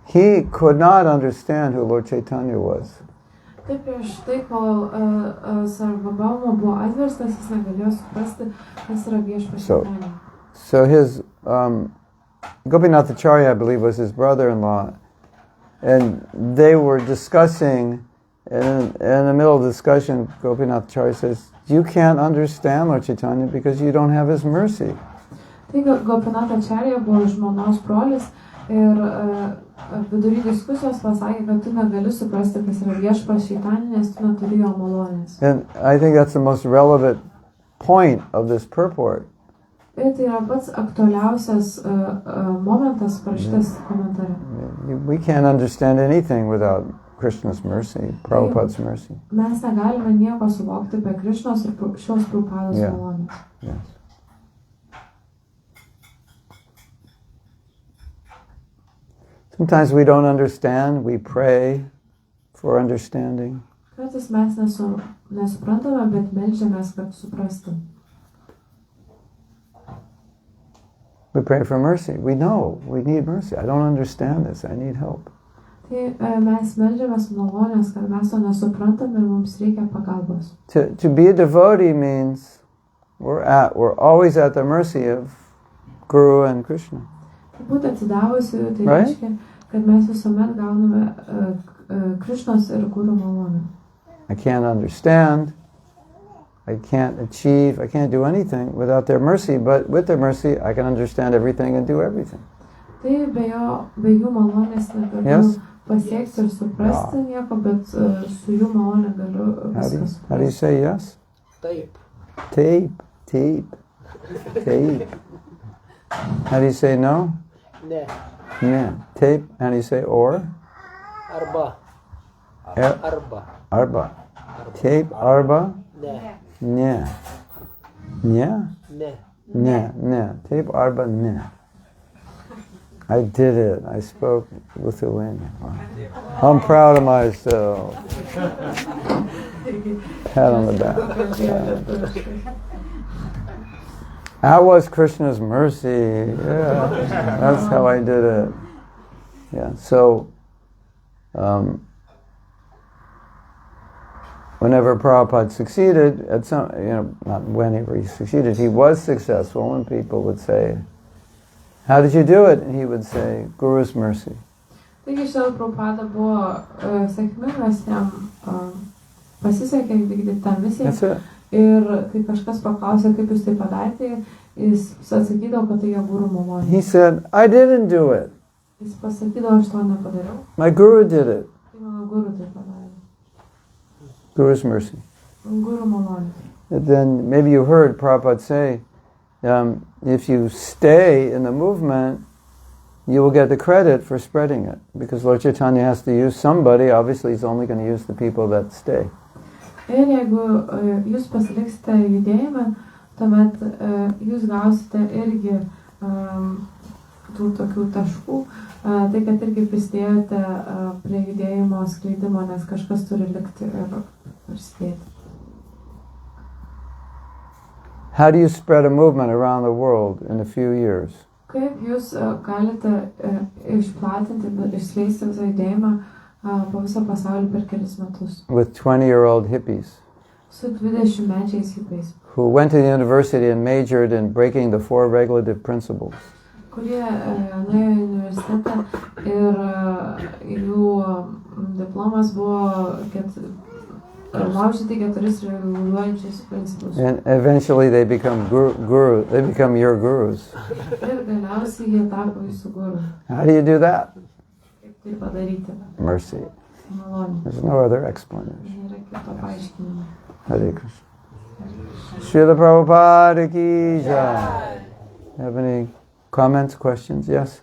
he could not understand who Lord Chaitanya was. Taip prieš tai, kol Sarvabhauma buvo atverstas, jis negalėjo suprasti, kas yra Viešpats Chaitanya. So his Gopinathacharya, I believe, was his brother-in-law, and they were discussing, and in the middle of the discussion, Gopinathacharya says, "You can't understand Lord Chaitanya because you don't have his mercy." Tai Gopinathacharya buvo žmonos brolis ir vidury diskusijos pasakė, kad tu negali suprasti, kas yra Viešpats Chaitanya, nes tu neturi jo malonės. And I think that's the most relevant point of this purport. Ir tai yra pats aktualiausias momentas parašytas komentare. We can't understand anything without Krishna's mercy, Prabhupada's mercy. Mes negalime nieko suvokti be Krishnos ir šios Prabhupados malonės. Yes. Sometimes we don't understand, we pray for understanding. Kartais mes nesuprantame, bet meldžiamės, kad suprastum. We pray for mercy. We know we need mercy. I don't understand this. I need help. Tai mes meldžiamės malonės, kad mes to nesuprantam ir mums reikia pagalbos. To be a devotee means we're always at the mercy of Guru and Krishna. Būti atsidavusiu, tai reiškia, kad mes visuomet gauname Krishnos ir Guru malonę. I can't understand, I can't achieve, I can't do anything without their mercy, but with their mercy I can understand everything and do everything. Tai be jų malonės negaliu pasiekti ir suprasti nieko, bet su jų malonė galiu viską suprasti. How do you say yes? Taip. Tape. How do you say no? Ne. Yeah. Tape. How do you say or? Arba. Arba. Tape. Arba. Ne. Yeah. Yeah. Ne. Tape. Arba. Ne. I did it. I spoke Lithuania. I'm proud of myself. Pat on the back. That was Krishna's mercy. Yeah, that's how I did it. Yeah. So, whenever Prabhupada succeeded, at some, not whenever he succeeded, he was successful, and people would say, "How did you do it?" And he would say, "Guru's mercy." Taigi šiandien Prabhupada buvo sėkmingas, jam pasisekė vykdyti tą misiją. Ir kai kažkas paklausė, kaip jūs tai padarėte, jis atsakydavo, kad tai jo Guru malonė. He said, "I didn't do it. Jis pasakydavo, aš to nepadariau. My Guru did it." Tai mano Guru tai padarė. Guru's mercy. Guru malonė. And then maybe you heard Prabhupada say, if you stay in the movement, you will get the credit for spreading it. Because Lord Chaitanya has to use somebody, obviously he's only going to use the people that stay. Ir jeigu jūs pasiliksite judėjime, tuomet jūs gausite irgi tų tokių taškų, tai kad irgi prisidėjote prie judėjimo skleidimo, nes kažkas turi likti ir prisidėti. How do you spread a movement around the world in a few years? Kaip jūs galite išplatinti, išskleisti visą judėjimą po visą pasaulį per kelis metus? With 20-year-old hippies. Su 20-mečiais hippiais. Who went to the university and majored in breaking the 4 regulative principles. Kurie nuėjo į universitetą ir jų diplomas buvo laužyti 4 reguliuojančius principus. And eventually they become they become your gurus. Ir galiausiai jie tapo jūsų guru. How do you do that? Kaip tai padaryti? Mercy. Malonė. There's no other explanation. Nėra kito paaiškinimo. Hare Krishna. Srila Prabhupada ki jai. Have any comments, questions? Yes?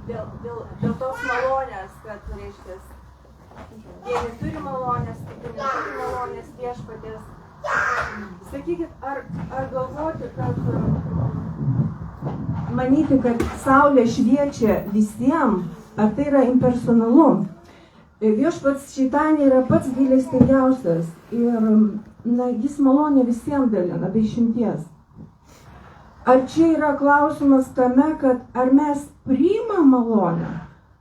Dėl tos malonės, kad, reiškia, vieni turi malonės, kiti neturi malonės viešpaties. Sakykit, ar galvoti, kad manyti, kad saulė šviečia visiems, ar tai yra impersonalu? Viešpats šitanė yra pats gailestingiausias ir jis malonę visiems dalina, be išimties. Ar čia yra klausimas tame, kad ar mes priimam malonę?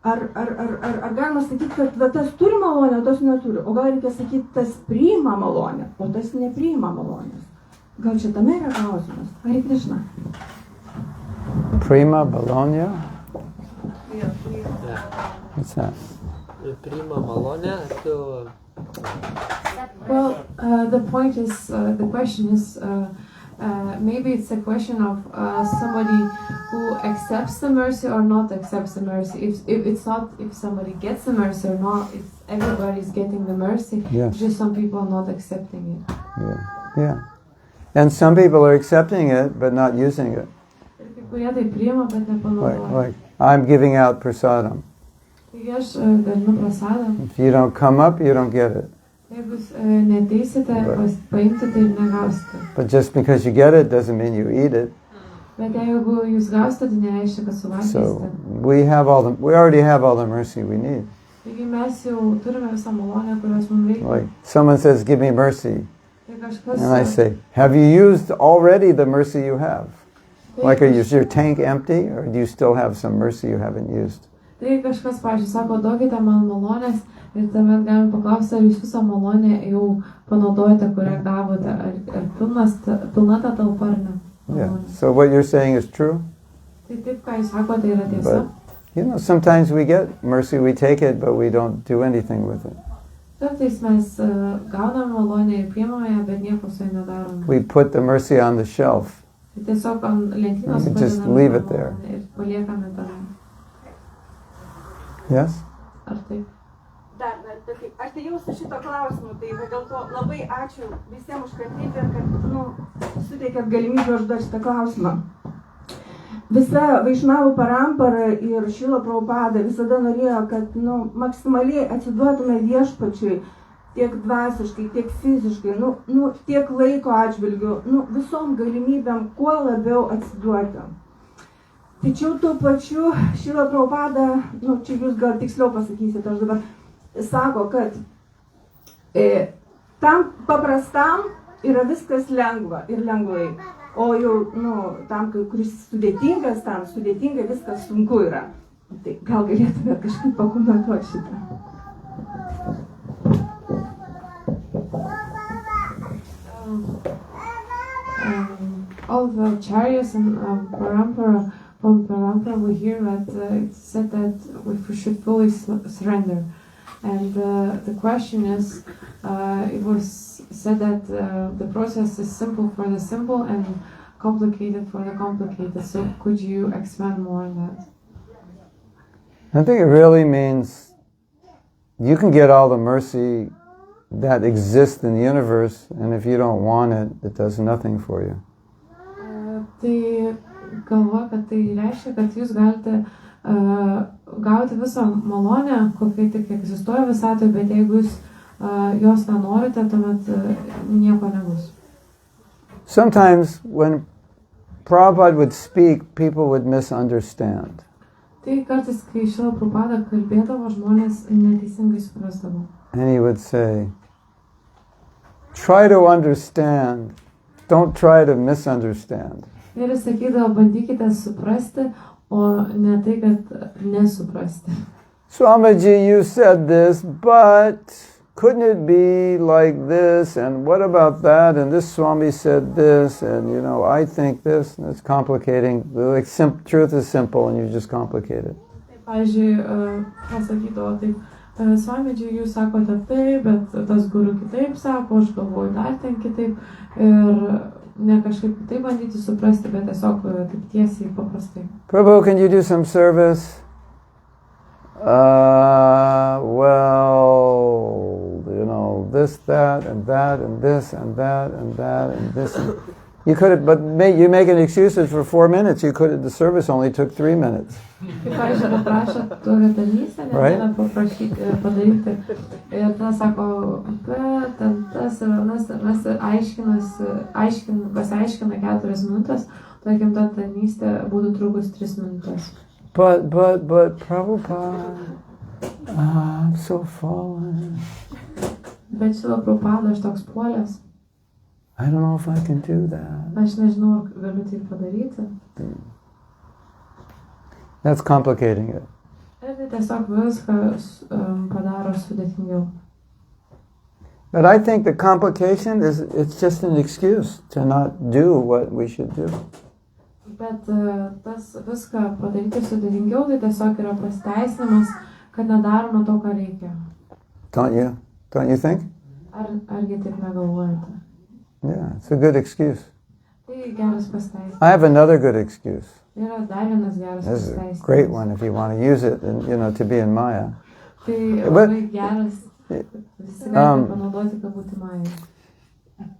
Ar galima sakyti, kad tas turi malonę, o tas neturi? O gal reikia sakyti, tas priima malonę, o tas nepriima malonės? Gal čia tame yra klausimas? Hare Krishna. Prima Bologna? What's that? Prima malonę, tu... Well, the question is, maybe it's a question of somebody who accepts the mercy or not accepts the mercy. If it's not if somebody gets the mercy or not, if everybody's getting the mercy, Yes. it's just some people are not accepting it. Yeah. And some people are accepting it, but not using it. Ir kai kurie tai priima, bet nepanaudoja. Like I'm giving out prasadam. Taigi aš dalinu prasadą. If you don't come up, you don't get it. Jeigu jūs neteisite paimti, tai ir negausite. But just because you get it doesn't mean you eat it. Bet jeigu jūs gausite, tai nereiškia, kad So suvalgysite. we already have all the mercy we need. Taigi mes jau turime visą malonę, kurios mums reikia. Like someone says, "Give me mercy," Tai kažkas, and I say, "Have you used already the mercy you have? Like, is your tank empty, or do you still have some mercy you haven't used?" tai kažkas, pavyzdžiui, sako, duokite man malonės ir tuomet galime paklausti, ar jūs visą malonę jau panaudojate, kurią gavote, ar pilna ta talpa ar ne. Yeah. So what you're saying is true. Tai taip, ką jūs sakote, tai yra tiesa. But sometimes we get mercy, we take it, but we don't do anything with it. Kartais mes gauname malonę ir priimame ją, bet nieko su ja nedarome. We put the mercy on the shelf. Tai tiesiog ant lentynos We just padedame leave it tą there. malonę ir paliekame tą. Yes? Ar taip? Dar, aš tai jau su šito klausimu, tai dėl to labai ačiū visiems už kantrybę ir kad, suteikėt galimybę užduoti šitą klausimą. Visa Vaišnavų parampara ir Šrila Prabhupada visada norėjo, kad maksimaliai atsiduotume viešpačiui tiek dvasiškai, tiek fiziškai, tiek laiko atžvilgiu, visom galimybėm kuo labiau atsiduoti. Tačiau tuo pačiu Šrila Prabhupada, čia jūs gal tiksliau pasakysite, aš dabar sako, kad tam paprastam yra viskas lengva ir lengvai, o jau, tam, kuris sudėtingas, tam sudėtingai viskas sunku yra. Tai gal galėtume kažkaip pakomentuoti šitą. All the chariots and parampara, from parampara we hear that it's said that we should fully surrender. And the question is, it was said that the process is simple for the simple and complicated for the complicated. So could you expand more on that? I think it really means you can get all the mercy that exists in the universe, and if you don't want it, it does nothing for you. Tai galvoju, kad tai reiškia, kad jūs galite gauti visą malonę, kokia tik egzistuoja visatoje, bet jeigu jūs jos nenorite, tuomet nieko nebus. Sometimes when Prabhupada would speak, people would misunderstand. Tai kartais, kai Šrila Prabhupada kalbėdavo, žmonės neteisingai suprasdavo. And he would say, try to understand, don't try to misunderstand. Ir jis sakydavo, bandykite suprasti, o ne tai, kad nesuprasti. Swamiji, you said this, but couldn't it be like this, and what about that, and this Swami said this, and I think this, and it's complicating. The truth is simple, and you just complicate it. Pavyzdžiui, pasakydavo taip, Swamiji, jūs sakote taip, bet tas guru kitaip sako, aš galvoju dar ten kitaip, ir ne kažkaip kitaip bandyti suprasti, bet tiesiog taip tiesiai paprastai. Prabhu, can you do some service? Well, this, that, and that, and this, and that, and that, and this. You could have, but you make an excuses for 4 minutes. You could have, the service only took 3 minutes. Kaip pavyzdžiui, paprašo tokią tarnystę, negalime padaryti. Ir tada sako, bet tas ir anas, mes pasiaiškina 4 minutės, tarkim, ta tarnystė būtų trukus 3 minutės. But Prabhupada, I'm so fallen. Bet Šrila Prabhupada, aš toks puolęs. I don't know if I can do that. Aš nežinau, ar galiu tai padaryti. That's complicating it. Ir tai tiesiog viską padaro sudėtingiau. But I think the complication is, it's just an excuse to not do what we should do. Bet tas viską padaryti sudėtingiau, tai tiesiog yra pasiteisinimas, kad nedarome to, ką reikia. Don't you? Don't you think? Argi taip negalvojate? Yeah, it's a good excuse. Tai geras pasiteisinimas. I have another good excuse. Yra dar vienas geras This is a pasiteisinimas. great one if you want to use it, and, to be in Maya. Tai labai geras, visi galime panaudoti, kad būti Maya.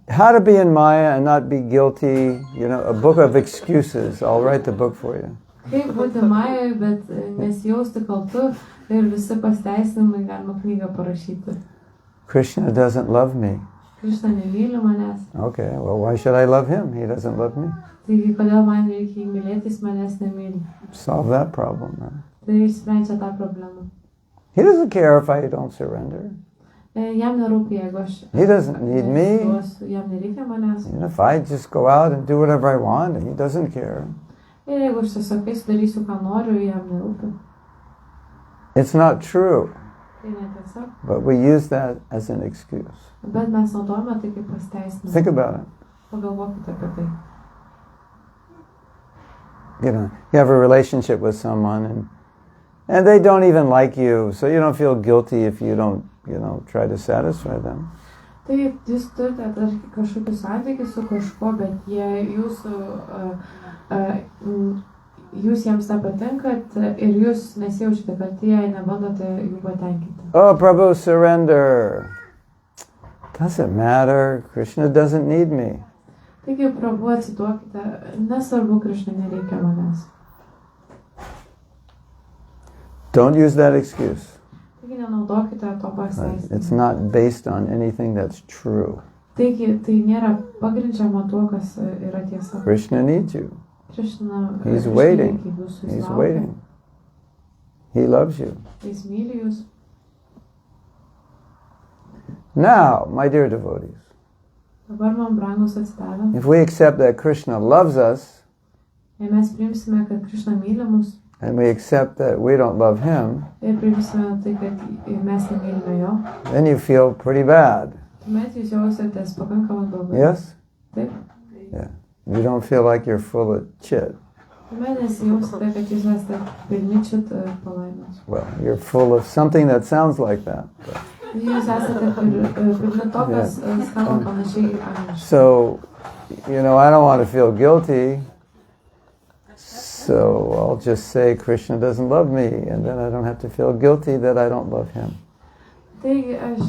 How to be in Maya and not be guilty, a book of excuses. I'll write the book for you. Kaip būti Majoje, bet nesijausti kaltu ir visi pasiteisinimai galima knygą parašyti. Krishna doesn't love me. Krishna nemyli manęs. Okay, well, why should I love him? He doesn't love me. Taigi, kodėl man reikia jį mylėti, jis manęs nemyli. Solve that problem, right? Tai išsprendžia tą problemą. He doesn't care if I don't surrender. Jam nerūpi, jeigu aš... He doesn't need me. Jam nereikia manęs. If I just go out and do whatever I want, he doesn't care. Ir jeigu aš tiesiog darysiu, ką noriu, jam nerūpi. It's not true. Tai netiesa. But we use that as an excuse. Bet mes naudojame tai kaip pasiteisinimą. Think about it. Pagalvokite apie tai. You have a relationship with someone and they don't even like you, so you don't feel guilty if you don't, try to satisfy them. Tai jūs turite kažkokį santykį su kažkuo, bet jūs jiems nepatinkat ir jūs nesijaučiate kalti, jei nebandote jų patenkinti. Oh, Prabhu, surrender. Doesn't matter. Krishna doesn't need me. Taigi, Prabhu, atsiduokite, nesvarbu, Krishna nereikia manęs. Don't use that excuse. Taigi, nenaudokite to pasiteisinimo. It's not based on anything that's true. Taigi, tai nėra pagrindžiama tuo, kas yra tiesa. Krishna needs you. Krishna, He's waiting. Jūsų He's waiting. He loves you. Jis myli jūs. Now, my dear devotees, Dabar man brangus atsidavę. if we accept that Krishna loves us, Jei mes priimsime, kad Krishna myli mus, and we accept that we don't love him, ir priimsime tai, kad mes nemylime jo, then you feel pretty bad. tuomet jūs jausitės pakankamai blogai. Yes? Taip. Yeah. You don't feel like you're full of chit. Tuomet nesijausite, kad jūs esate pilni čit palaidos. Well, you're full of something that sounds like that. Jūs esate pilni to, kas skamba panašiai į angliškai. So, I don't want to feel guilty, so I'll just say Krishna doesn't love me, and then I don't have to feel guilty that I don't love him. Taigi aš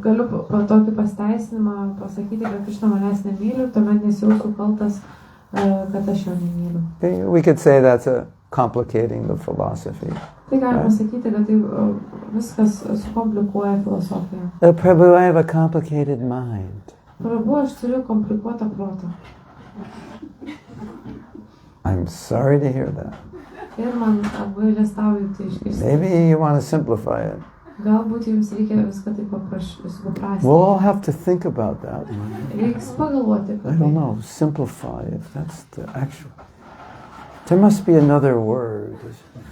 galiu tokį pasiteisinimą pasakyti, kad Krishna manęs nemyli, tuomet nesijausiu kaltas, kad aš jo nemyliu. We could say that's complicating the philosophy. Tai galima sakyti, kad tai viskas sukomplikuoja filosofiją. Prabhu, I have a complicated mind. Prabhu, aš turiu komplikuotą protą. I'm sorry to hear that. Ir man apgailestauju tai išgirsti. Maybe you want to simplify it. Galbūt jums reikia viską taip supaprastinti. We'll all have to think about that. Reiks pagalvoti apie I don't know, simplify if that's the actual. There must be another word,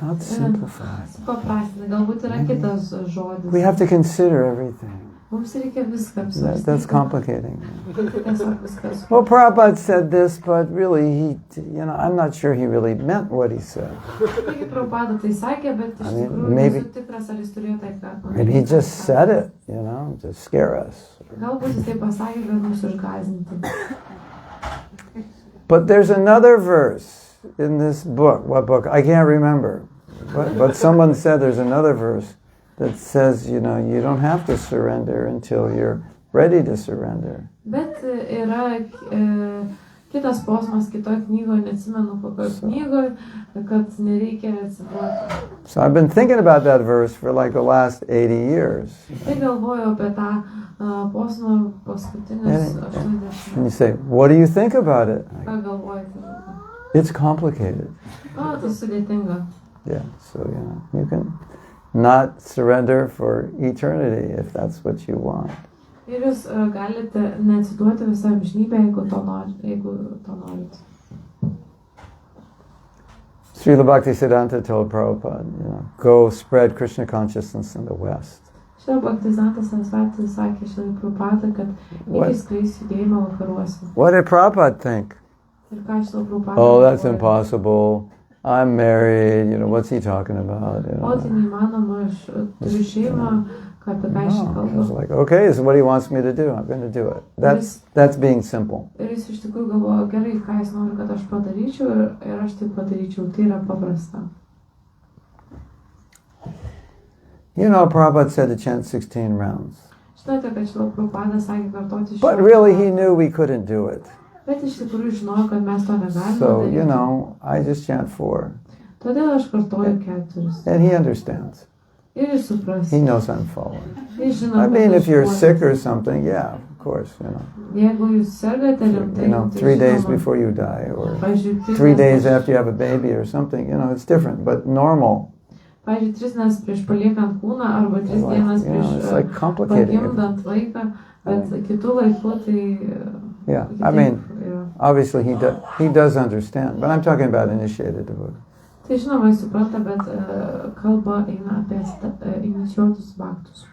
not simplify. Supaprastinti, galbūt yra kitas žodis. We have to consider everything. Mums reikia viską apsvarstyti. That's complicating. Tiesiog viskas. Well, Prabhupada said this, but really, I'm not sure he really meant what he said. Taigi Prabhupada tai sakė, bet iš tikrųjų nesu tikras, ar jis turėjo tai, ką... Maybe he just said it, to scare us. Galbūt jis tai pasakė, kad mus išgąsdinti. But there's another verse in this book. What book? I can't remember. But someone said there's another verse that says, you don't have to surrender until you're ready to surrender. Bet yra kitas posmas kitoj knygoje, neatsimenu kokioj knygoje, kad nereikia atsiduoti. So I've been thinking about that verse for like the last 80 years. Tai galvoju apie tą posmą paskutinius 80. And you say, what do you think about it? Ką galvojate? It's complicated. O, tai sudėtinga. Yeah, so you can not surrender for eternity if that's what you want. Ir jūs galite neatsiduoti visą amžinybę, jeigu to norit. Srila Bhaktisiddhanta told Prabhupada, go spread Krishna consciousness in the West. Šila Bhaktisiddhanta Sarasvati sakė Šilai Prabhupada, kad iki skleis judėjimą vakaruose. What did Prabhupada think? Ir ką Šila Prabhupada Oh, that's impossible. I'm married. What's he talking about? O, tai neįmanoma, aš turiu šeimą, apie ką aš I kalbu. was like, okay, this is what he wants me to do. I'm going to do it. That's being simple. Ir jis iš tikrųjų galvojo, gerai, ką jis nori, kad aš padaryčiau, ir aš tai padaryčiau. Tai yra paprasta. Prabhupada said to chant 16 rounds. Žinote, kad Šila Prabhupada sakė kartoti But really he knew we couldn't do it. Bet iš tikrųjų žinojo, kad mes to negalime So, daryti. I just chant 4. Todėl aš kartoju 4. And he understands. Ir jis supras. He knows I'm following. Jis žino, I kad mean, aš if you're žmogus. sick or something, yeah, of course, Jeigu jūs sergate rimtai, tai 3 days žinoma. before you die, or Pavyzdžiui, 3 days after you have a baby or something, it's different, but normal. Pavyzdžiui, 3 dienas prieš paliekant kūną, arba 3 dienas It's like prieš complicating. pagimdant vaiką, bet kitų laikų tai... Yeah, I mean, obviously he does understand, but I'm talking about initiated devotees. Tai žinoma, jis supranta, bet kalba eina apie inicijuotus bhaktus.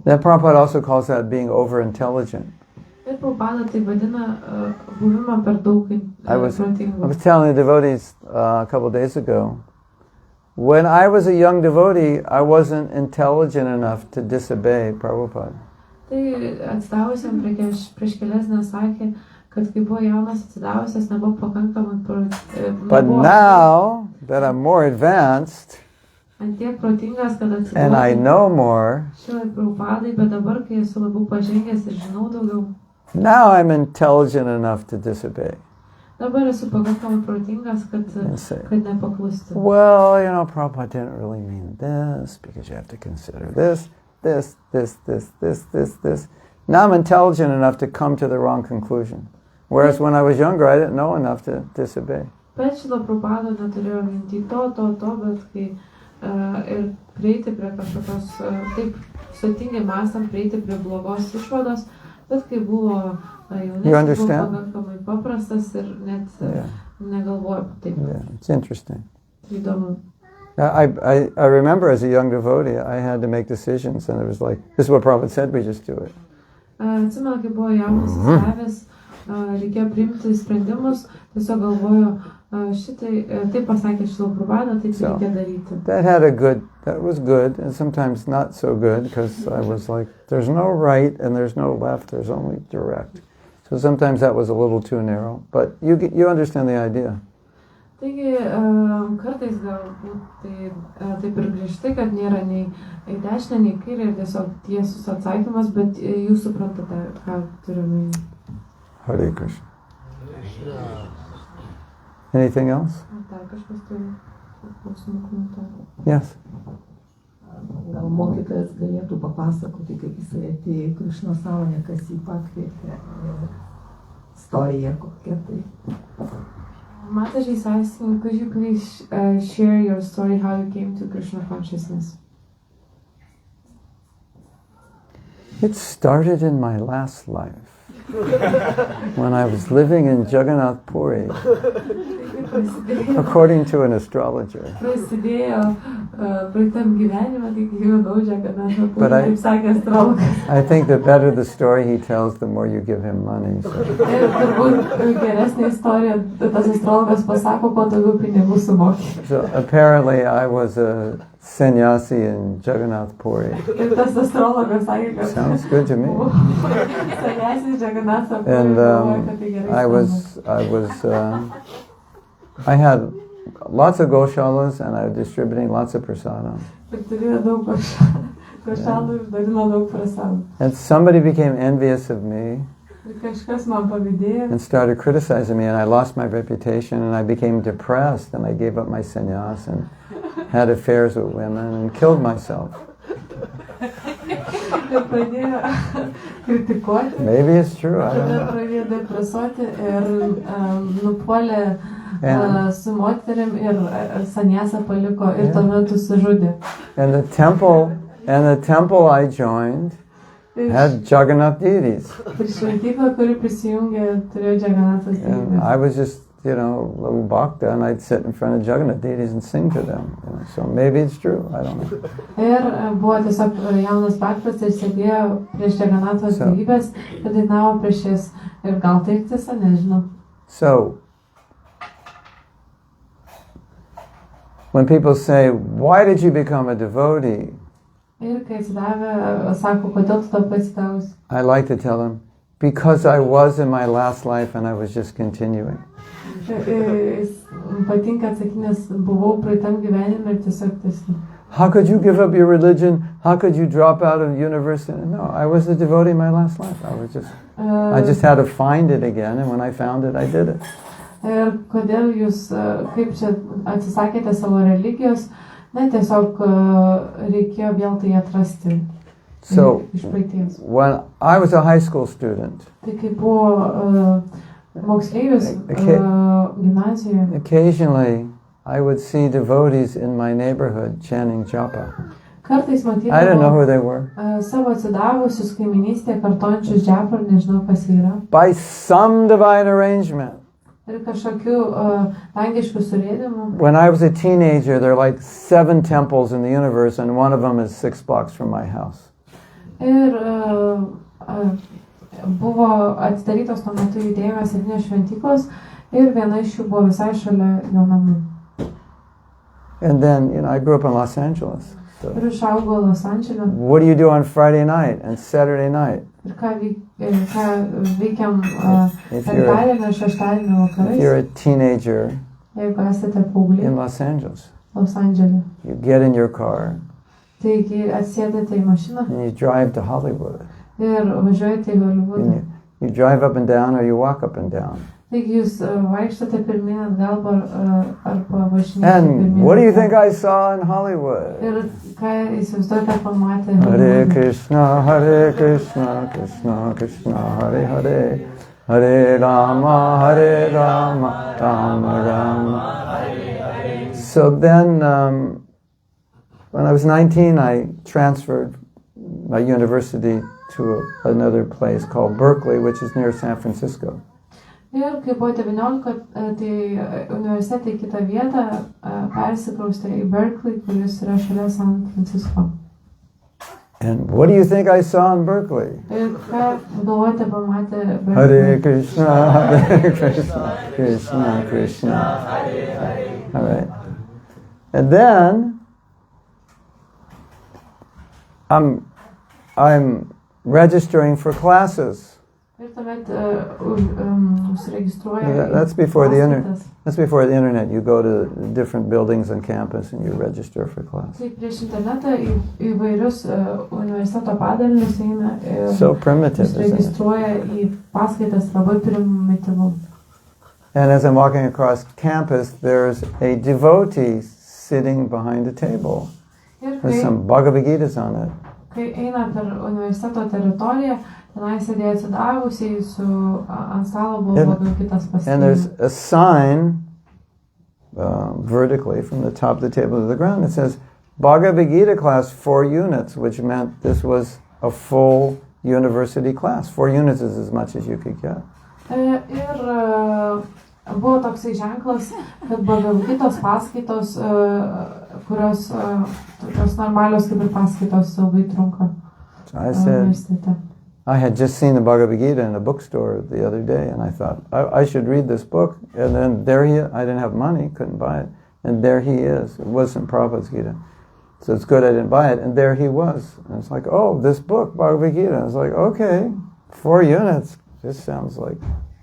Then Prabhupada also calls that being over-intelligent. Ir Prabhupada tai vadina buvimą per daug I was protingų. telling the devotees a couple of days ago, when I was a young devotee, I wasn't intelligent enough to disobey Prabhupada. Tai atsidavusiam prieš kelias dienas sakė, kad kai buvo jaunas atsidavusias, nebuvo pakankamai But now that I'm more advanced antiek protingas, kad and I atsiduotų know more, Šilai Prabhupadai, bet dabar, kai esu labiau pažengęs ir žinau daugiau, now I'm intelligent enough to disobey. dabar esu pakankamai protingas, kad nepaklusti. Well, Prabhupada didn't really mean this because you have to consider this. Now I'm intelligent enough to come to the wrong conclusion. Whereas when I was younger, I didn't know enough to disobey. Bet Šila Prabhupada neturėjo minti to, bet kai ir prieiti prie kažkokios, taip sutingai mąstant, prieiti prie blogos išvados, bet kai buvo jaunesnis, buvo pakankamai paprastas ir net negalvojo taip. Yeah, it's interesting. Tai įdomu. I remember as a young devotee, I had to make decisions, and it was like, this is what Prabhupada said, we just do it. Atsimenu, kai buvo jaunas savęs, reikėjo priimti sprendimus, tiesiog galvojo, taip pasakė Šila Prabhupada, taip reikia daryti. That was good, and sometimes not so good, because I was like, there's no right and there's no left, there's only direct. So sometimes that was a little too narrow, but you understand the idea. Taigi, kartais galbūt taip ir griežtai, kad nėra nei dešinė, nei kairė ir tiesiog tiesus atsakymas, bet jūs suprantate, ką turime. Hare Krishna. Anything else? Dar kažkas turi klausimų komentarų. Yes. Gal mokytojas galėtų papasakoti, kaip jisai atėjo į Krishna sąmonę, kas jį pakvietė, istorija kokia tai. Mataji is asking, could you please share your story, how you came to Krishna consciousness? It started in my last life, when I was living in Jagannath Puri, according to an astrologer. Prasidėjo praeitam gyvenimą, kai gyvenau Jagannath Puri, taip sakė astrologas. I think the better the story he tells, the more you give him money. So. Ir turbūt geresnė istorija, tas astrologas pasako, kuo daugiau pinigų sumoki. So apparently I was a sannyasi in Jagannath Puri. Ir tas astrologas sakė, kad sounds good to me. Sannyasis Jagannath Puri, And galvoja, kad tai gerai I had lots of goshalas and I was distributing lots of prasadam. Ir turėjo daug goshalų ir dalino daug prasadų. And somebody became envious of me Ir kažkas man pavydėjo. and started criticizing me, and I lost my reputation and I became depressed and I gave up my sannyas and had affairs with women and killed myself. Ir pradėjo kritikuoti. Maybe it's true. I don't Tada know. pradėjo depresuoti ir nupuolė su moterim ir saniesą paliko ir tuomet susižudė. And the temple I joined had Jagannath deities. Ir šventyklą, kuri prisijungė, turėjo Jaganathas And dievybės. I was just, a little bhakta, and I'd sit in front of Jagannath deities and sing to them. So maybe it's true. I don't know. Ir buvo tiesiog jaunas bhaktas ir sėdėjo prieš Jaganathos dievybės ir dainavo prieš jas. Ir gal tai tiesa, nežinau. So, when people say, why did you become a devotee? Ir kai atsidavė, sako, kodėl tu tapai atsidavus? I like to tell them, because I was in my last life and I was just continuing. Patinka atsakyti, nes buvau praeitam gyvenime ir tiesiog tiesiog. How could you give up your religion? How could you drop out of university? No, I was a devotee in my last life. I just had to find it again, and when I found it, I did it. Ir kodėl jūs, kaip čia atsisakėte savo religijos, ne tiesiog reikėjo vėl tai atrasti iš praeities. When I was a high school student, Tai kai buvo moksleivis gimnazijoje, occasionally I would see devotees in my neighborhood chanting japa. Kartais I don't know who they were. Savo atsidavusius kaiminystėje kartojančius džepą ir nežinau, kas jie yra. By some divine arrangement. Ir kažkokių dangiškų surėdimų. When I was a teenager, there are like 7 temples in the universe, and one of them is 6 blocks from my house. Ir buvo atidarytos tuo metu judėjime 7 šventyklos ir viena iš jų buvo visai šalia jo namų. And then, I grew up in Los Angeles. So Ir išaugau Los Andžele. what do you do on Friday night and Saturday night? Ir ką veikiam penktadienį ir šeštadienį vakarais. If you're a teenager Jeigu esate paaugliai in Los Angeles, Los Andžele, you get in your car taigi atsėdate į mašiną and you drive to Hollywood. ir važiuojate į Holivudą. You drive up and down or you walk up and down. Taigi jūs vaikštate pirmyn atgal arba važinėjate And pirmyn. what do you think I saw in Hollywood? Ir ką įsivaizduojate pamatę Hare Holivude? Krishna, Krishna Krishna, Hare Hare, Hare Rama, Rama Rama. So then, when I was 19, I transferred my university to another place called Berkeley, which is near San Francisco. Ir kai buvo 19, tai universitetą į kitą vietą persikraustė į Berkeley, kuris yra šalia San Francisco. And what do you think I saw in Berkeley? Ir ką galvojate pamatę Berkeley? Hare Krishna, Krishna Krishna. All right. And then I'm registering for classes. Ir tuomet užsiregistruoja. That's before the internet. That's before the internet. You go to different buildings on campus and you register for class. Tai prieš internetą įvairius universiteto padalinius eina ir So primitive, isn't it? užsiregistruoja į paskaitas, labai primityvu. And as I'm walking across campus, there's a devotee sitting behind a table. Ir There's some Bhagavad Gitas on it. kai eina per universiteto teritoriją, tenai sėdėjo atsidavusiai su ant stalo buvo Bhagavad-gitas And paskyrimo. there's a sign vertically from the top of the table to the ground that says Bhagavad Gita class 4 units, which meant this was a full university class. 4 units is as much as you could get. Ir buvo toksai ženklas, kad Bhagavad-gitos paskaitos, kurios tokios normalios kaip ir paskaitos ilgai trunka So I said, universitete. I had just seen the Bhagavad Gita in a bookstore the other day, and I thought, I should read this book. And then there I didn't have money, couldn't buy it. And there he is. It wasn't Prabhupada's Gita. So it's good I didn't buy it. And there he was. And it's like, oh, this book, Bhagavad Gita. I was like, okay, 4 units. This sounds like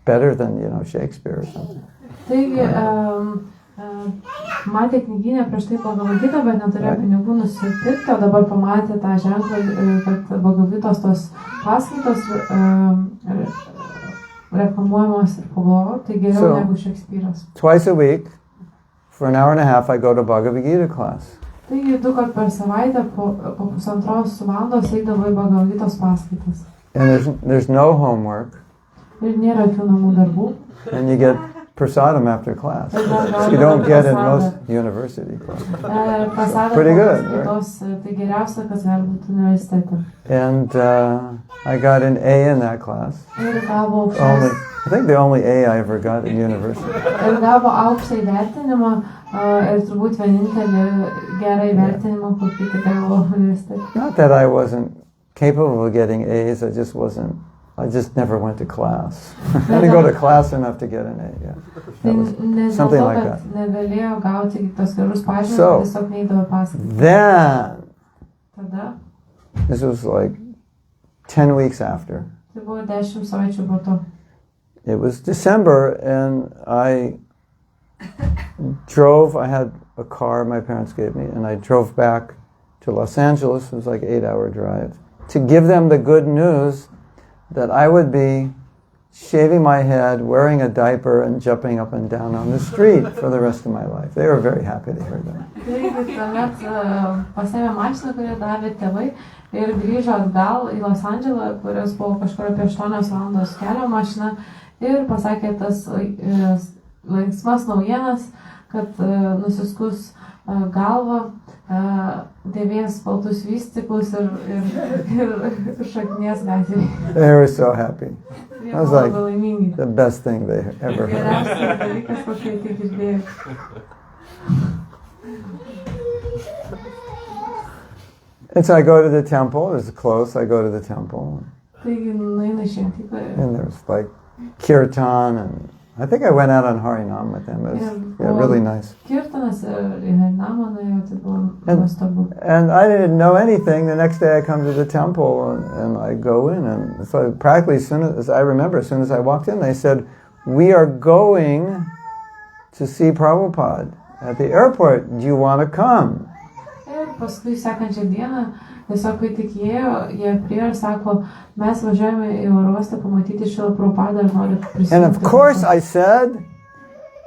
better than, Shakespeare or something. Taigi, matė knyginę prieš tai Bhagavad-gitą, bet neturėjo pinigų nusipirkti, o dabar pamatė tą ženklą, kad Bhagavad-gitos tos paskaitos reklamuojamos ir pagalvojau, tai geriau negu Šekspyras. Twice a week, for an hour and a half, I go to Bhagavad Gita class. Taigi 2 kartus per savaitę po 1,5 valandos eidavau į Bhagavad-gitos paskaitas. And there's no homework. Ir nėra jokių namų darbų. And you get prasadam after class. So you don't get in most university classes. Pretty good, right? Tai geriausia, kas gali būti universitete. And I got an A in that class. Ir gavo I think the only A I ever got in university. Ir gavo aukštą įvertinimą ir turbūt vienintelį gerą įvertinimą, kokį tik gavo universitete. Not that I wasn't capable of getting A's, I just never went to class. I didn't go to class enough to get an A. Yeah. That was something like that. Negalėjo gauti tos gerus pažymius, tiesiog neįdavo paskaitas. Then, Tada, this was like 10 weeks after. tai buvo 10 savaičių po to. It was December and I drove, I had a car my parents gave me, and I drove back to Los Angeles, it was like an 8-hour drive, to give them the good news that I would be shaving my head, wearing a diaper, and jumping up and down on the street for the rest of my life. They were very happy to hear that. Taigi tuomet pasėmė mašiną, kurią davė tėvai, ir grįžo atgal į Los Andželą, kurios buvo kažkur apie 8 valandos kelio mašina, ir pasakė tas linksmas naujienas, kad nusiskus galvą, dėvės baltus vystiklus ir šaknies gatvėje. They were so happy. Jie That was buvo like labai laimingi. the best thing they ever heard. Geriausias dalykas, kokį tik išdėjau. And so I go to the temple, it was close, I go to the temple. Taigi nueina į šventyklą. And there was like kirtan, and I think I went out on Harinam with them. It was really nice. Kirtanas ir Harinamą nuėjau, tai buvo nuostabu. And I didn't know anything. The next day I come to the temple and I go in, and so practically as soon as I walked in, they said, "We are going to see Prabhupada at the airport. Do you want to come?" Ir paskui sekančią dieną, tiesiog kai tik jie priėjo ir sako, mes važiuojame į oro uostą pamatyti Šrila Prabhupadą ir noriu prisijungti. And of course I said,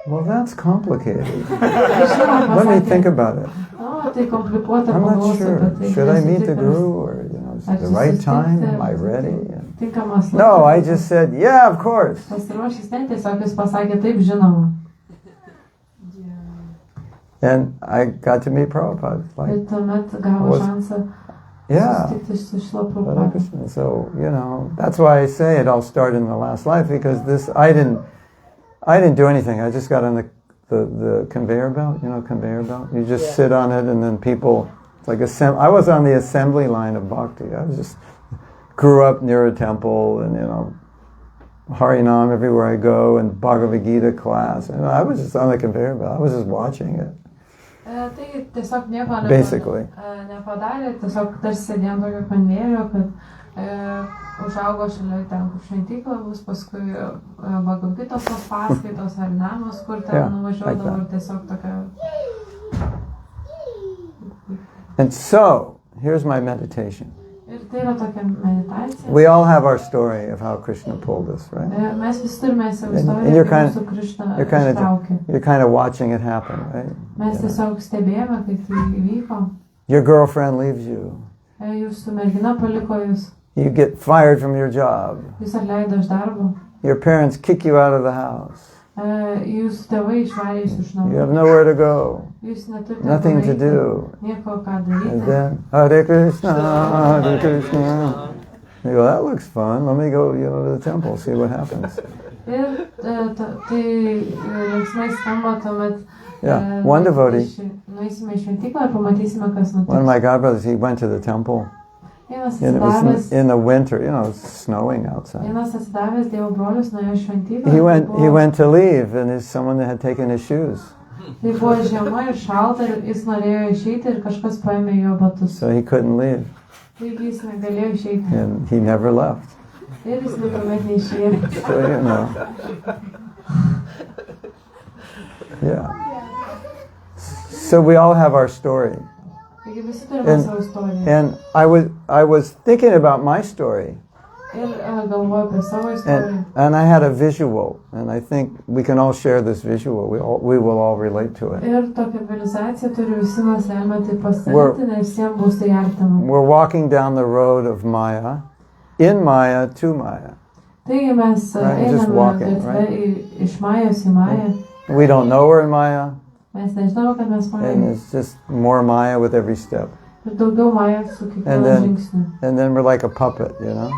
"Well, that's complicated. Let me think about it. Tai komplikuota, I'm not sure. Should I meet the guru, or is it the right time? Am I ready?" No, I just said, "Yeah, of course." Pasiruošęs ten, tiesiog jis pasakė, taip, žinoma. And I got to meet Prabhupada. Ir tuomet gavo šansą susitikti su Šrila Prabhupada. So, that's why I say it all started in the last life, because I didn't do anything. I just got on the conveyor belt, conveyor belt. You just sit on it, and then people, it's like I was on the assembly line of bhakti. I grew up near a temple, and Harinam everywhere I go, and Bhagavad Gita class. And I was just on the conveyor belt. I was just watching it. Tai tiesiog nieko Basically. Nepadarė, tiesiog tarsi sėdėjom tokio konvejerio, kad užaugo šalia ten, kur šventykla bus, paskui Bhagavad Gitos tos paskaitos ar namus, kur ten nuvažiuodavo ir tiesiog tokia. And so, here's my meditation. Ir tai yra tokia meditacija. We all have our story of how Krishna pulled us, right? Mes visi turime savo istoriją, And kaip mūsų Krishna ištraukė. you're kind of watching it happen, right? Mes tiesiog stebėjome, kaip tai įvyko. Your girlfriend leaves you. Jūsų mergina paliko jūs. You get fired from your job. Jūs atleido iš darbo. Your parents kick you out of the house. Jūsų tėvai išvarė jūs iš namų. You have nowhere to go. Jūs neturite Nothing to do. Nieko ką daryti. And then, Hare Krishna, Hare Krishna. You go, that looks fun. Let me go, to the temple, see what happens. Ir tai linksmai skamba tuomet. Yeah, one devotee. Nueisime į šventyklą ir pamatysime, kas nutiks. One of my godbrothers, he went to the temple. And it was in the winter, it's snowing outside. Vienas atsidavęs Dievo brolius nuėjo į šventyklą. He went to leave, and someone had taken his shoes. Tai buvo žiema ir šalta, ir jis norėjo išeiti, ir kažkas paėmė jo batus. So he couldn't leave. Taigi jis negalėjo išeiti. And he never left. Ir jis niekuomet neišėjo. So, yeah. So we all have our story. Taigi visi turime savo istoriją. And I was thinking about my story. Ir galvoju apie savo istoriją. And I had a visual, and I think we can all share this visual. We will all relate to it. Ir tokia vizualizacija turi visi mes galime tai pasidalinti, nes visiems bus tai artima. We're walking down the road of Maya. in Maya to Maya. Taigi mes einame gatve iš Majos į Mają. We don't know we're in Maya. Mes nežinome, kad mes And Majoje. it's just more Maya with every step. Ir daugiau Majos su kiekvienu žingsniu. And then we're like a puppet, you know.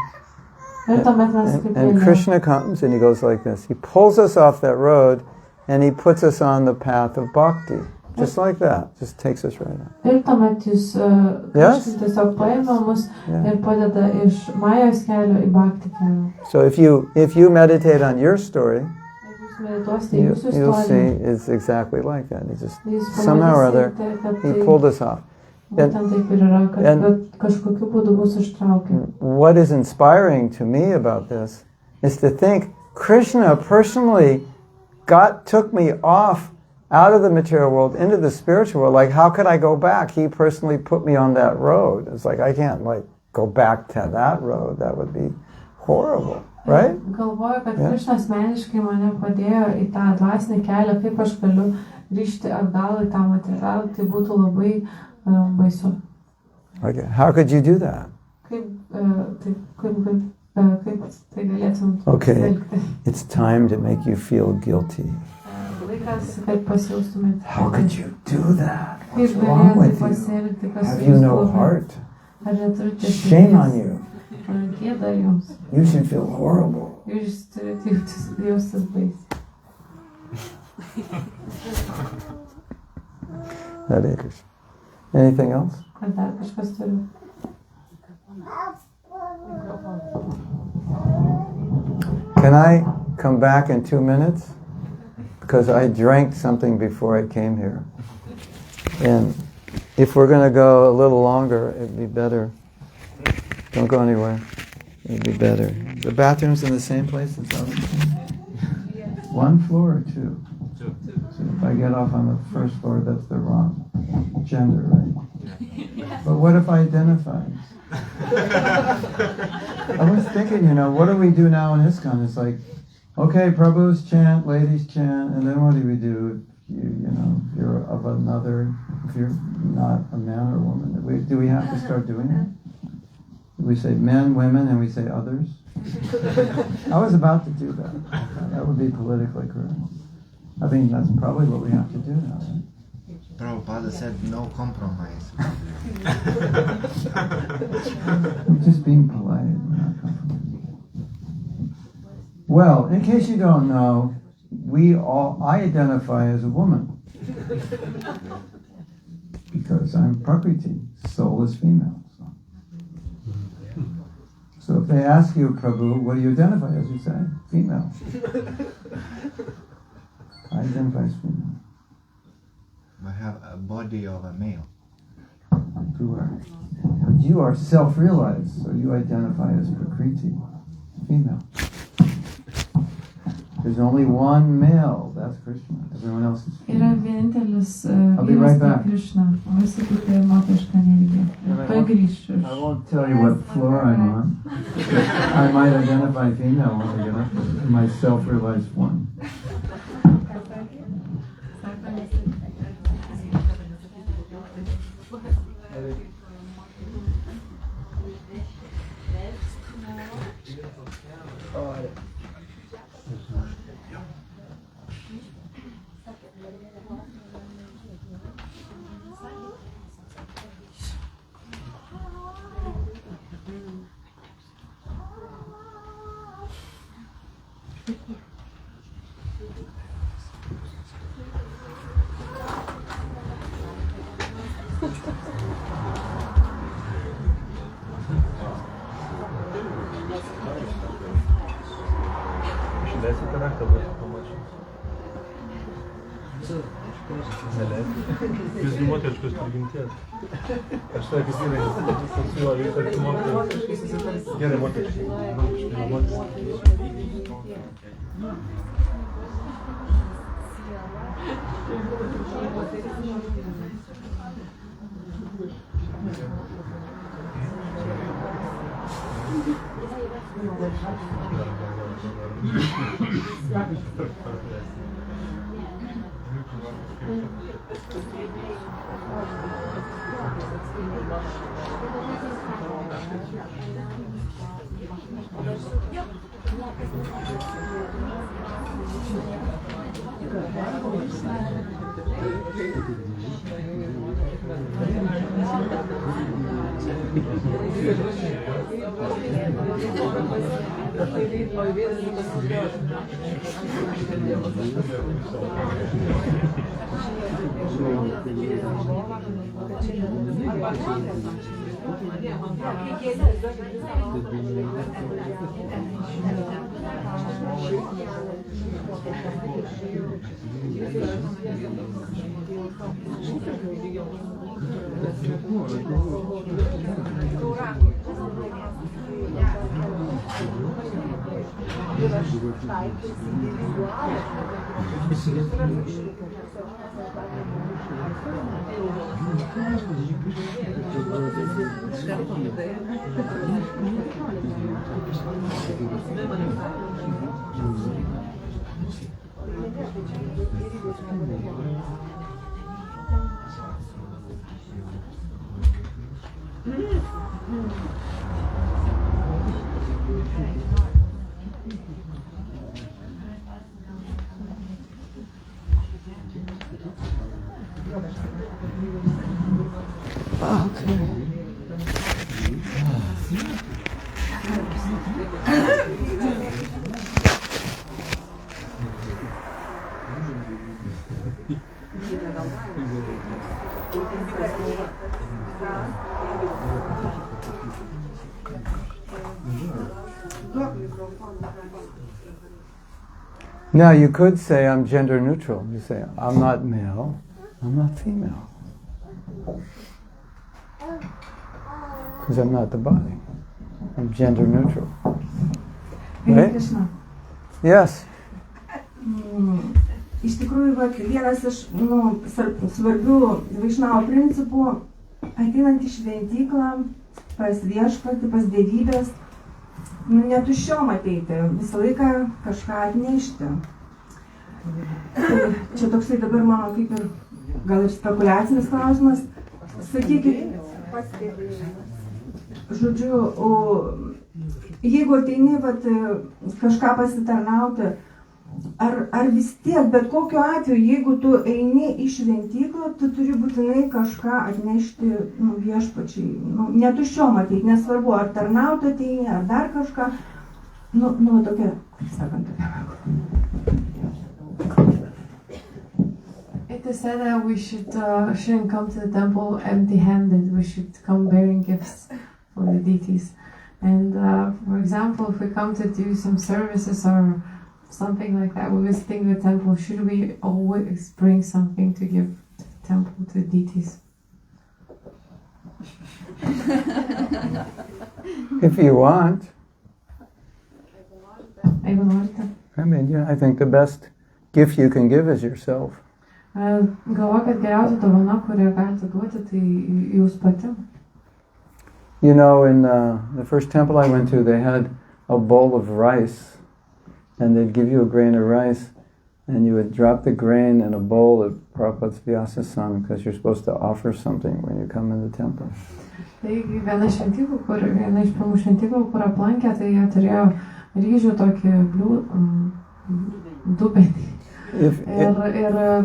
Ir tuomet mes kaip And lėlė. Krishna comes and he goes like this. He pulls us off that road and he puts us on the path of bhakti. Just like that. Just takes us right on. Ir tuomet jūs Krishna tiesiog paima mus ir padeda iš Majos kelio į bhakti kelio. So if you meditate on your story, Medituosite you'll jūsų see istoriją. it's exactly like that. He just Jūs somehow or other pamatysite, kad he tai pulled us off. būtent taip ir yra, kad kažkokiu būdu mus ištraukė. What is inspiring to me about this is to think Krishna personally took me off out of the material world into the spiritual world. Like, how could I go back? He personally put me on that road. It's like, I can't go back to that road. That would be horrible, right? Galvoju, kad Krishna asmeniškai mane padėjo į tą dvasinį kelią, kaip aš galiu grįžti atgal į tą materialą, tai būtų labai baisu. Okay, how could you do that? Kaip tai galėtum Okay, it's time to make you feel guilty. Laikas, kad pasijaustumėte. How could you do that? What's Kaip wrong galėtumėte with you? pasielgti, kas Have you no heart? Ar neturite Shame on you. Gėda jums. You should feel horrible. Jūs turite jaustis baisiai. Hare Krishna. Anything else? Ar dar kažkas turi? Can I come back in 2 minutes? Because I drank something before I came here. And if we're going to go a little longer, it'd be better. Don't go anywhere. It'd be better. The bathroom's in the same place as others? One floor or two? Two. So if I get off on the first floor, that's the wrong gender, right? But what if I identify? I was thinking, what do we do now in ISKCON? It's like, okay, Prabhu's chant, ladies chant, and then what do we do if you're of another, if you're not a man or a woman? Do we have to start doing it? Do we say men, women, and we say others? I was about to do that. That would be politically correct. I think that's probably what we have to do now, right? Prabhupada said no compromise. I'm just being polite. We're not compromising. Well, in case you don't know, I identify as a woman. Because I'm Prakriti, soul is female. So if they ask you, Prabhu, what do you identify as? You say, female. I identify as female. I have a body of a male. But you are self-realized, so you identify as Prakriti, female. There's only one male, that's Krishna. Everyone else is female. Yra vienintelis I'll be right back. Krishna, o visi kiti moteriška energija. Tuoj grįšiu. I won't tell you what floor I'm on. I might identify female when I get up there, my self-realized one. Leiskite raktą duoti pamačiau. Neleiskite. Jūs gi moteriškos prigimties. Aš tai kaip įrengęs, su juo jūs arti moteris. Gerai, moteriškai. Now you could say I'm gender neutral. You say I'm not male, I'm not female. Because I'm not the body. I'm gender neutral. Right? Krishna. Yes. Iš tikrųjų, vienas iš svarbių Vaišnavo principų, ateinant į šventyklą, pas viešpatį, pas dievybės, netuščiom ateiti, visą laiką kažką atnešti. Tai čia toksai dabar mano kaip ir gal ir spekuliacinis klausimas. Sakykit, žodžiu, jeigu ateini kažką pasitarnauti, ar vis tiek, bet kokiu atveju, jeigu tu eini į šventyklą, tu turi būtinai kažką atnešti viešpačiai. Netuščiom ateiti, nesvarbu, ar tarnauti ateini, ar dar kažką. Tokia, kaip sakant, It is said that we shouldn't come to the temple empty-handed. We should come bearing gifts for the deities. And for example, if we come to do some services or something like that, we're visiting the temple, should we always bring something to give to the temple, to the deities? If you want. I mean, I think the best gift you can give is yourself. Galvoju, kad geriausia dovana, kurią galite duoti, tai jūs pati. You know, in the first temple I went to, they had a bowl of rice, and they'd give you a grain of rice, and you would drop the grain in a bowl at Prabhupada's Vyasa-san, because you're supposed to offer something when you come in the temple. Tai viena iš pirmų šventyklų, kur aplankė, tai jie turėjo ryžių tokį dubenį. Ir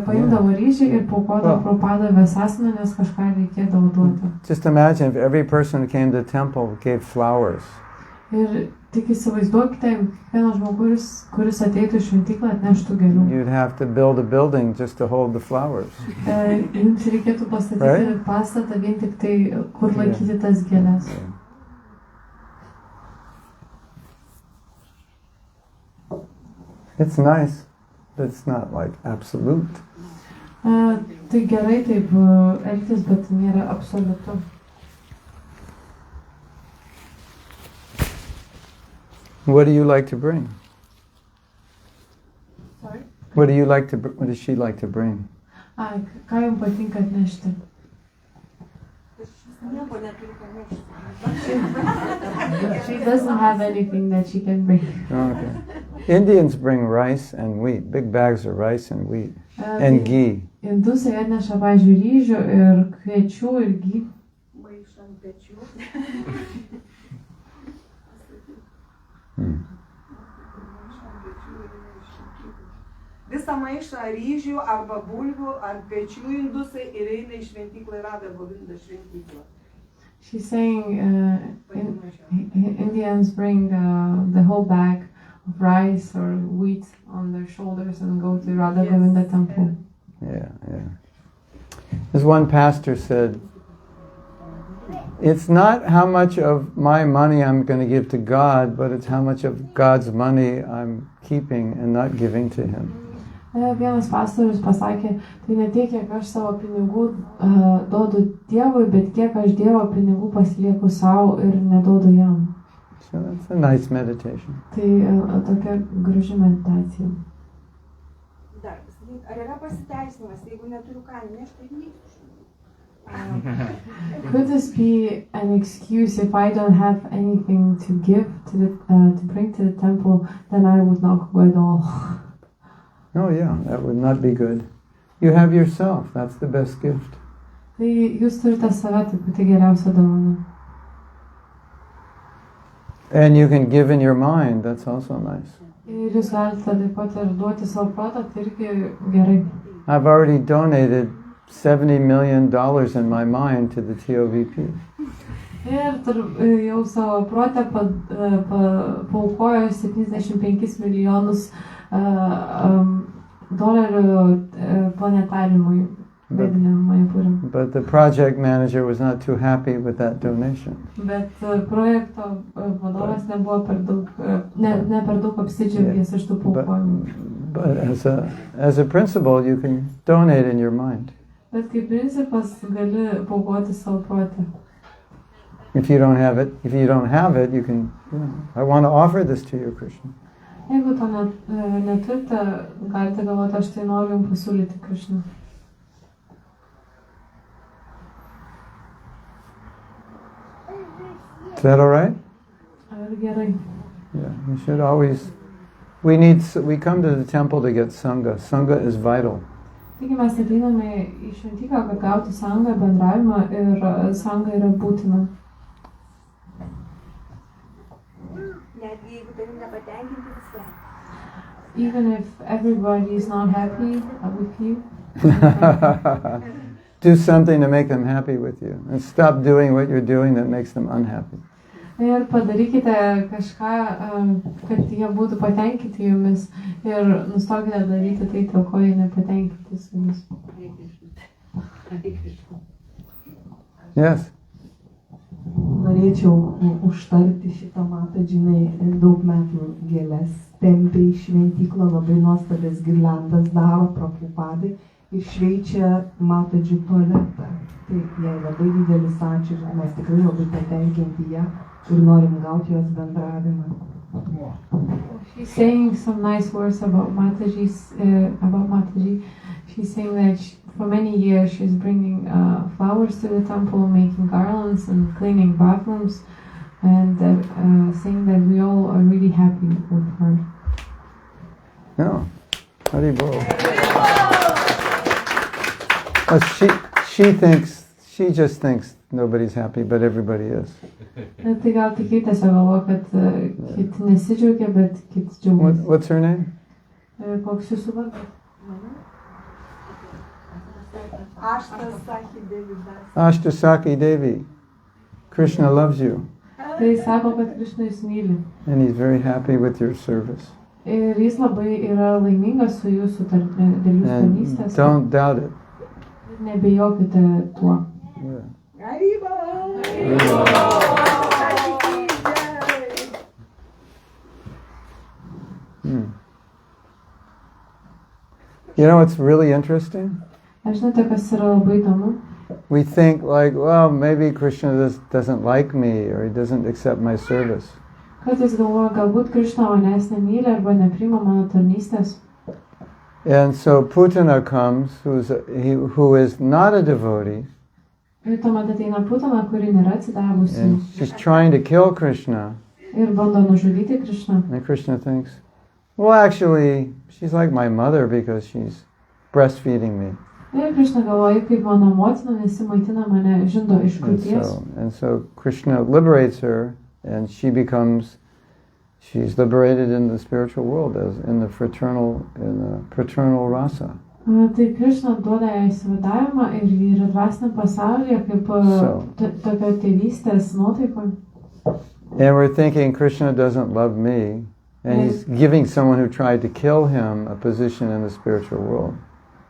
paimdavo ryžį ir paukodavo Prabhupada Vyasa-saną, nes kažką reikėdavo duoti. Just imagine if every person who came to the temple gave flowers. Ir tik įsivaizduokite, kiekvienas žmogus, kuris ateitų į šventyklą, atneštų gėlių. You'd have to build a building just to hold the flowers. Jums reikėtų pastatyti pastatą vien tik tai, kur laikyti tas gėles. It's nice, but it's not like absolute. Tai gerai taip elgtis, bet nėra absoliutu. What do you like to bring? Sorry? What does she like to bring? Ką jums patinka atnešti? She doesn't have anything that she can bring. Okay. Indians bring rice and wheat, big bags of rice and wheat, and ghee. Indusai atneša, pavyzdžiui, ryžių ir kviečių ir ghee. Maišant pečių. Vis visą maišą ryžių arba bulvių ar kviečių indusai ir eina į šventyklą ir rada Govindą šventyklą. She's saying Indians bring the whole bag of rice or wheat on their shoulders and go to Radha Govinda temple. Yeah. As one pastor said, it's not how much of my money I'm going to give to God, but it's how much of God's money I'm keeping and not giving to Him. Vienas pastorius pasakė, tai ne tiek, kiek aš savo pinigų duodu Dievui, bet kiek aš Dievo pinigų pasilieku savo ir neduodu jam. So that's a nice meditation. Tai tokia graži meditacija. Dar, ar yra pasiteisinimas, jeigu neturiu ką nešti, tai neįsiu? Could this be an excuse if I don't have anything to give to bring to the temple, then I would not go at all? Oh yeah, that would not be good. You have yourself, that's the best gift. Tai jūs turite save, tai pati geriausia dovana. And you can give in your mind, that's also nice. Ir jūs galite taip pat ir duoti savo protą, tai irgi gerai. I've already donated $70 million in my mind to the TOVP. Ir jau savo protę paaukojo 75 milijonus dolerių planetariumui. But the project manager was not too happy with that donation. Bet projekto vadovas nebuvo per daug apsidžiaugęs iš tų paaukojimų. But as a principle, you can donate in your mind. Bet kaip principas gali paaukoti savo protę. If you don't have it, you can, I want to offer this to you, Krishna. Jeigu to neturite, galite galvoti, aš tai noriu jums pasiūlyti, Krishna. Is that all right? Ar gerai? Yeah, we should always, we come to the temple to get sangha. Sangha is vital. Taigi mes ateiname į šventyklą, kad gauti sangą, bendravimą ir sanga yra būtina. Netgi jeigu tavim nepatenkinti visi. Even if everybody is not happy with you. Do something to make them happy with you. And stop doing what you're doing that makes them unhappy. Ir padarykite kažką, kad jie būtų patenkinti jumis. Ir nustokite daryti tai, dėl ko jie nepatenkinti su jumis. Yes. Norėčiau užtarti šitą matą, žinai, daug metų gėles tempia į šventyklą, labai nuostabias girliandas daro Prabhupadai ir šveičia Mataji tualetą. Tai jai labai didelis ačiū, mes tikrai labai patenkinti ją ir norim gauti jos bendravimą. She's saying some nice words about Mataji. She's saying that for many years she's bringing flowers to the temple, making garlands and cleaning bathrooms, and saying that we all are really happy with her. No, Hari Bol. She just thinks nobody's happy, but everybody is. Tai gal tik tiesiog galvo, kad kiti nesidžiaugia, bet kiti džiaugiasi. What's her name? Koks jūsų vardas? Ashtasaki Devi. Krishna loves you. Tai sako, kad Krishna jūs myli. And he's very happy with your service. Ir jis labai yra laimingas su jūsų dėl jūsų tarnystės. Don't doubt it. Nebijokite tuo. Yeah. You know what's really interesting? Žinote, kas yra labai įdomu? We think like, well, maybe Krishna doesn't like me or he doesn't accept my service. Kartais galvoju, galbūt Krishna manęs nemyli arba nepriima mano tarnystės. And so Putana comes, who is not a devotee. Ir tuomet ateina Putana, kuri nėra atsidavusi. And she's trying to kill Krishna. Ir bando nužudyti Krishna. And Krishna thinks, well, actually, she's like my mother because she's breastfeeding me. Ir Krishna galvoja, kaip mano motina, nes ji maitina mane žindo iš krūties. And so Krishna liberates her, and she becomes she's liberated in the spiritual world, as in the fraternal rasa. Tai Krishna duoda jai įsivadavimą ir ji yra dvasiniam pasaulyje kaip tokio tėvystės nuotaikoje. And we're thinking Krishna doesn't love me, and he's giving someone who tried to kill him a position in the spiritual world.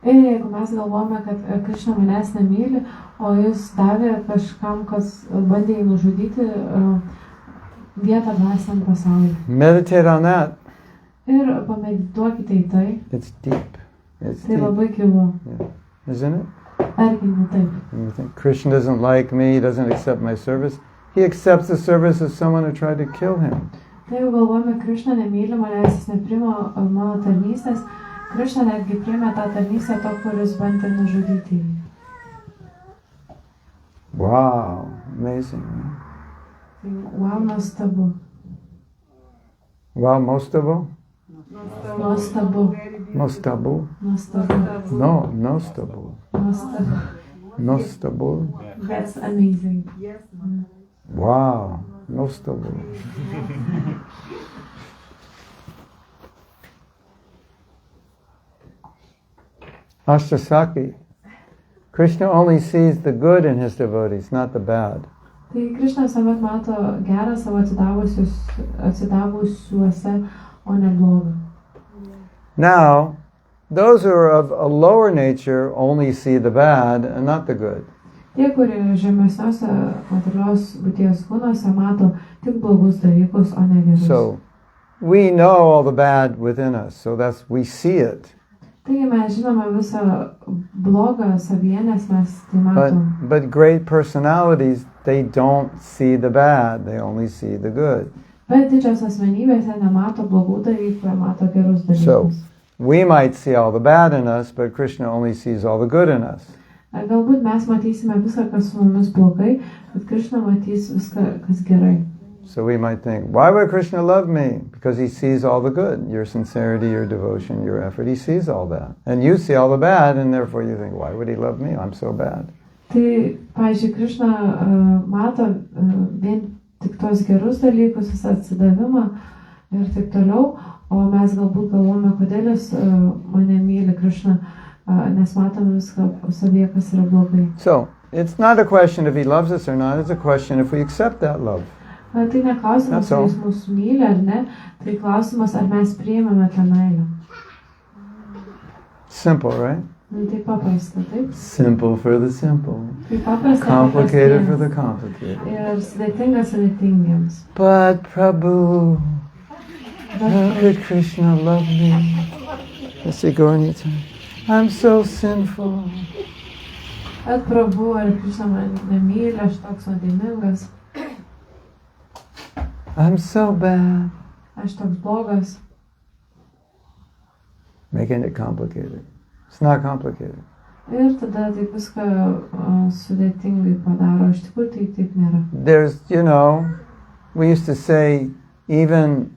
Ir jeigu mes galvojame, kad Krishna manęs nemyli, o jis davė kažkam, kas bandė jį nužudyti, vietą dvasiniam pasaulyje. Meditate on that. Ir pamedituokite į tai. It's deep. It's tai deep. Labai gilu. Yeah. Isn't it? Argi ne taip? And you think Krishna doesn't like me, he doesn't accept my service. He accepts the service of someone who tried to kill him. Tai jau galvojame, Krishna nemyli manęs, jis neprima mano tarnystės. Krishna netgi priėmė tą tarnystę to, kuris bandė nužudyti. Wow, amazing. Wow, nuostabu. Wow, mostabu? Nuostabu. Mostabu? Nuostabu. No, nostabu. Nuostabu. Nostabu? That's amazing. Yes. Wow, nostabu. Ashtasaki. Krishna only sees the good in his devotees, not the bad. Tai Krishna visuomet mato gerą savo atsidavusiuose, o ne blogą. Now, those who are of a lower nature only see the bad and not the good. Tie, kurie žemesniuose materialios būties kūnuose mato tik blogus dalykus, o ne gerus. So, we know all the bad within us, so we see it. Taigi mes žinome visą blogą savyje, nes mes tai matom. But great personalities, they don't see the bad, they only see the good. Bet didžios asmenybės nemato blogų dalykų, mato gerus dalykus. So, we might see all the bad in us, but Krishna only sees all the good in us. Galbūt mes matysime viską, kas su mumis blogai, bet Krishna matys viską, kas gerai. So we might think, why would Krishna love me? Because he sees all the good, your sincerity, your devotion, your effort. He sees all that. And you see all the bad, and therefore you think, why would he love me? I'm so bad. Tai, pavyzdžiui, Krishna mato vien tik tos gerus dalykus, visą atsidavimą ir taip toliau, o mes galbūt galvome, kodėl jis mane myli, Krishna, nes matome viską savyje, kas yra blogai. So, it's not a question if he loves us or not, it's a question if we accept that love. Tai ne klausimas, ar jis mūsų myli ar ne, tai klausimas, ar mes priėmame tą meilę. Simple, right? Tai paprasta, taip? Simple for the simple. Tai paprasta, complicated for the complicated. Ir sudėtinga sudėtingiems. But Prabhu, how could Krishna love me? Let's see, go anytime. I'm so sinful. Bet Prabhu, ar Krishna mane nemyli, aš toks nuodėmingas. I'm so bad. Aš toks blogas. Making it complicated. It's not complicated. Ir tada taip viską sudėtingai padaro. Iš tikrųjų tai taip nėra. There's, we used to say, even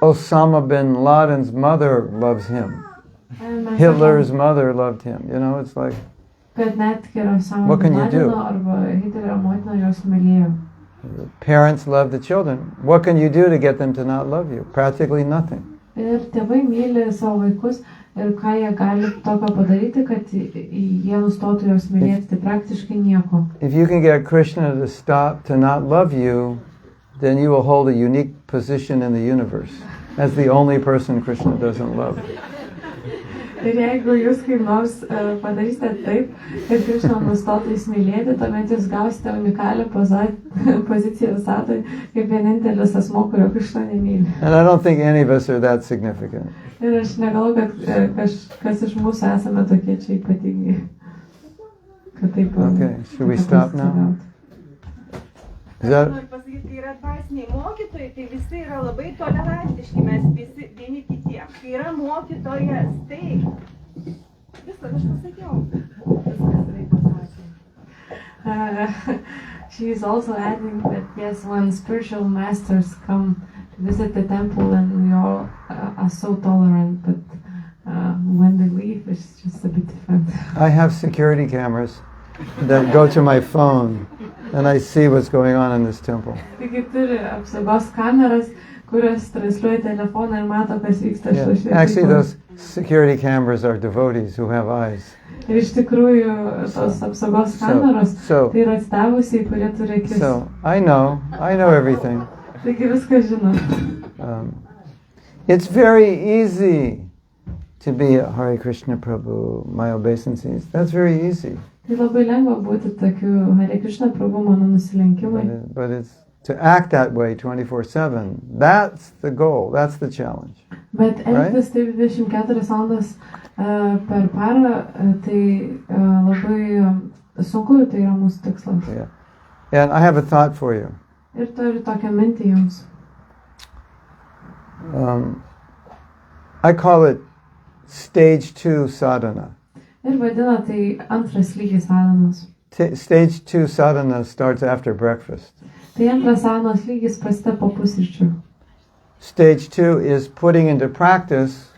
Osama bin Laden's mother loves him. Hitler's mother loved him. It's like, what can you do? Parents love the children. What can you do to get them to not love you? Practically nothing. Ir tėvai myli savo vaikus ir ką jie gali tokio padaryti, kad jie nustotų juos mylėti, tai praktiškai nieko. If you can get Krishna to stop to not love you, then you will hold a unique position in the universe as the only person Krishna doesn't love. Ir jeigu jūs kaip nors padarysite taip, kad Krishna nustotų jūs mylėti, tuomet jūs gausite unikalią poziciją visatoje kaip vienintelis asmo, kurio Krishna nemyli. And I don't think any of us are that significant. Ir aš negalvoju, kad kažkas iš mūsų esame tokie čia ypatingi. Okay, should we stop now? Noriu pasakyti, kai yra dvasiniai mokytojai, tai visi yra labai tolerantiški, mes visi vieni kitiems. Kai yra mokytojas, tai viską aš pasakiau. Viskas reikia pasakyti. She is also adding that yes, when spiritual masters come to visit the temple and we all are so tolerant, but when they leave, it's just a bit different. I have security cameras that go to my phone. and I see what's going on in this temple. Taigi turi apsaugos kameras, kurios transliuoja telefoną ir mato, kas vyksta šitoje Actually, those security cameras are devotees who have eyes. Ir iš tikrųjų tos apsaugos kameros tai yra atsidavusiai, kurie turi akis. So I know everything. Taigi viską žinau. It's very easy to be a Hare Krishna Prabhu, my obeisances. That's very easy. Tai labai lengva būti tokiu Hare Krishna Prabhu, mano nusilenkimai. But it's to act that way 24/7. That's the goal. That's the challenge. Bet elgtis taip 24 valandas per parą, tai labai sunku, tai yra mūsų tikslas. Yeah. And I have a thought for you. Ir turiu tokią mintį jums. I call it stage 2 sadhana. Ir vadina tai antras lygis sadhanos. Stage 2 sadhana starts after breakfast. Tai antras sadhanos lygis prasideda po pusryčių. Stage 2 is putting into practice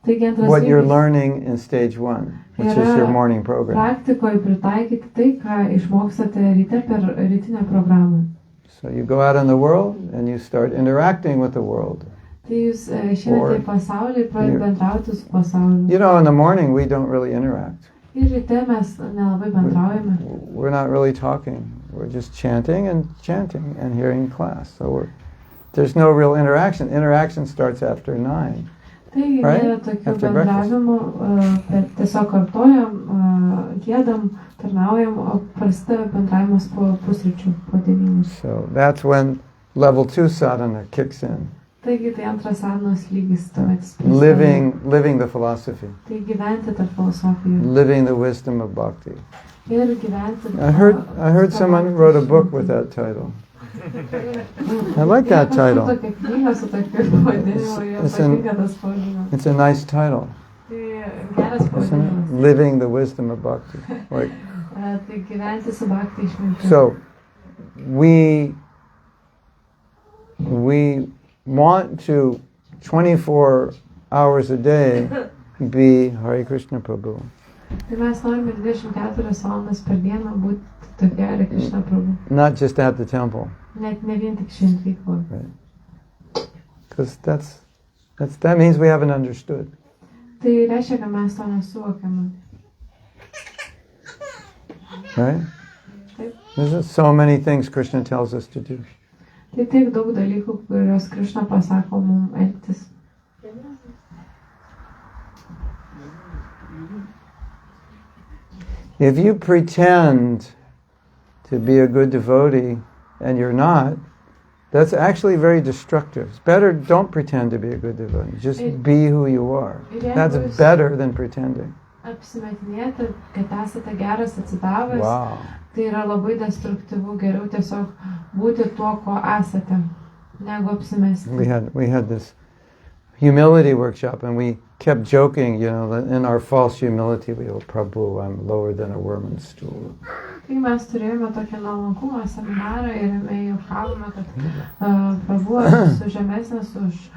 what you're learning in stage 1, which is your morning program. Praktikoje pritaikyti tai, ką išmokstate ryte per rytinę programą. So you go out in the world and you start interacting with the world. Tai jūs išeinate į pasaulį ir pradedate bendrauti su pasauliu. You know, in the morning we don't really interact. Ir ryte mes nelabai bendraujame. We're not really talking. We're just chanting and hearing class. So there's no real interaction. Interaction starts after 9. Tai nėra tokių bendravimų, tiesiog kartojam, giedam, tarnaujam, o prasideda bendravimas po pusryčių, po 9. So that's when level 2 sadhana kicks in. Taigi tai antras sadhanos lygis tuomet. Living the philosophy. Tai gyventi tą filosofiją. Living the wisdom of bhakti. Ir gyventi. I heard someone wrote a book with that title. I like that title. It's a nice title. Isn't it? Living the wisdom of bhakti. Like, so we want to 24 hours a day be Hare Krishna Prabhu. Not just at the temple. Right. Because that means we haven't understood. Right? There's so many things Krishna tells us to do. Tai tiek daug dalykų, kuriuos Krishna pasako mums elgtis. If you pretend to be a good devotee and you're not, that's actually very destructive. It's better don't pretend to be a good devotee. Just be who you are. That's better than pretending. Apsimetinėti, kad esate geras atsidavęs, tai yra labai destruktyvu, geriau tiesiog būti tuo, ko esate, negu apsimesti. We had this humility workshop and we kept joking, in our false humility, we go, Prabhu, I'm lower than a worm's stool. Tai mes turėjome tokią nuolankumo seminarą ir juokavome, kad Prabhu esu žemesnis už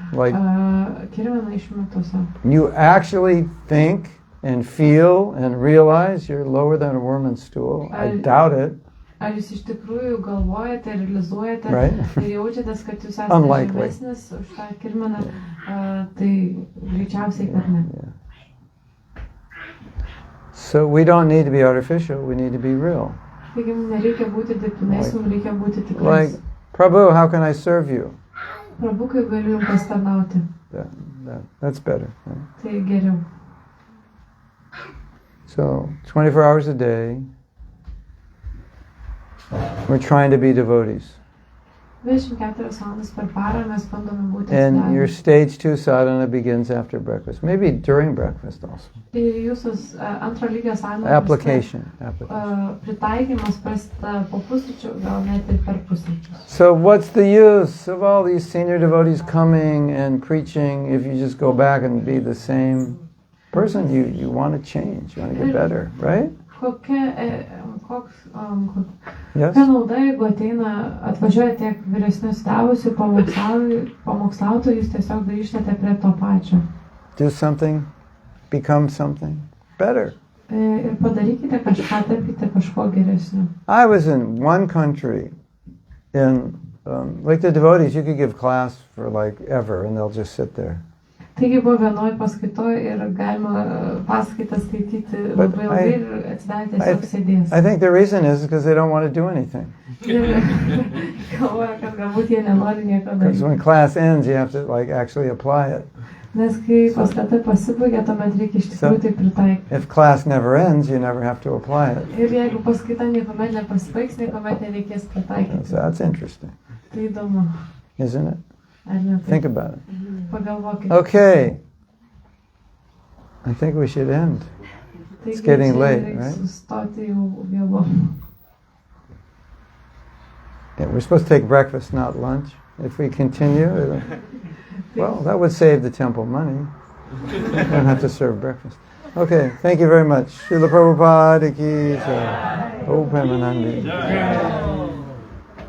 kirminą išmetusą. You actually think and feel and realize you're lower than a worm's stool? I doubt it. Ar jūs iš tikrųjų galvojate, realizuojate ir jaučiatės, kad jūs esate žemesnis už tą kirminą, tai greičiausiai, kad ne. So we don't need to be artificial, we need to be real. Taigi nereikia būti dirbtinais, mums reikia būti tikrais. Like, Prabhu, how can I serve you? Prabhu, kaip galiu jums pastarnauti? That's better. Right? Tai geriau. So, 24 hours a day, we're trying to be devotees. 24 valandas per parą mes bandome būti And your stage 2 sadhana begins after breakfast, maybe during breakfast also. Ir jūsų antro lygio sadhana Application. Pritaikymas prasideda po pusryčių, gal net ir per pusryčius. So what's the use of all these senior devotees coming and preaching if you just go back and be the same person? You want to change, you want to get better, right? Yes? Nauda, jeigu atvažiuoja tiek vyresnių stavusių pamokslautojų, jūs tiesiog grįžtate prie to pačio. Do something, become something better. Ir padarykite kažką, tapkite kažko geresnio. I was in one country, like the devotees, you could give class for like ever, and they'll just sit there. Taigi buvo vienoj paskaitoj ir galima paskaitą skaityti labai ilgai ir atsidarę tiesiog sėdės. I think the reason is because they don't want to do anything. Galvoja, kad galbūt jie nenori nieko daryti. Because when class ends, you have to like actually apply it. Nes kai paskata pasibaigia, tuomet reikia iš tikrųjų tai pritaikyti. If class never ends, you never have to apply it. Ir jeigu paskaita niekuomet nepasibaigs, niekuomet nereikės pritaikyti. So that's interesting. Tai įdomu. Isn't it? Ar ne? Think about it. Pagalvokite. Okay. I think we should end. It's getting late, right? Sustoti jau vėlu. Yeah, we're supposed to take breakfast, not lunch. If we continue, well, that would save the temple money. We don't have to serve breakfast. Okay, thank you very much. Srila Prabhupada ki jai. Om Premanandi.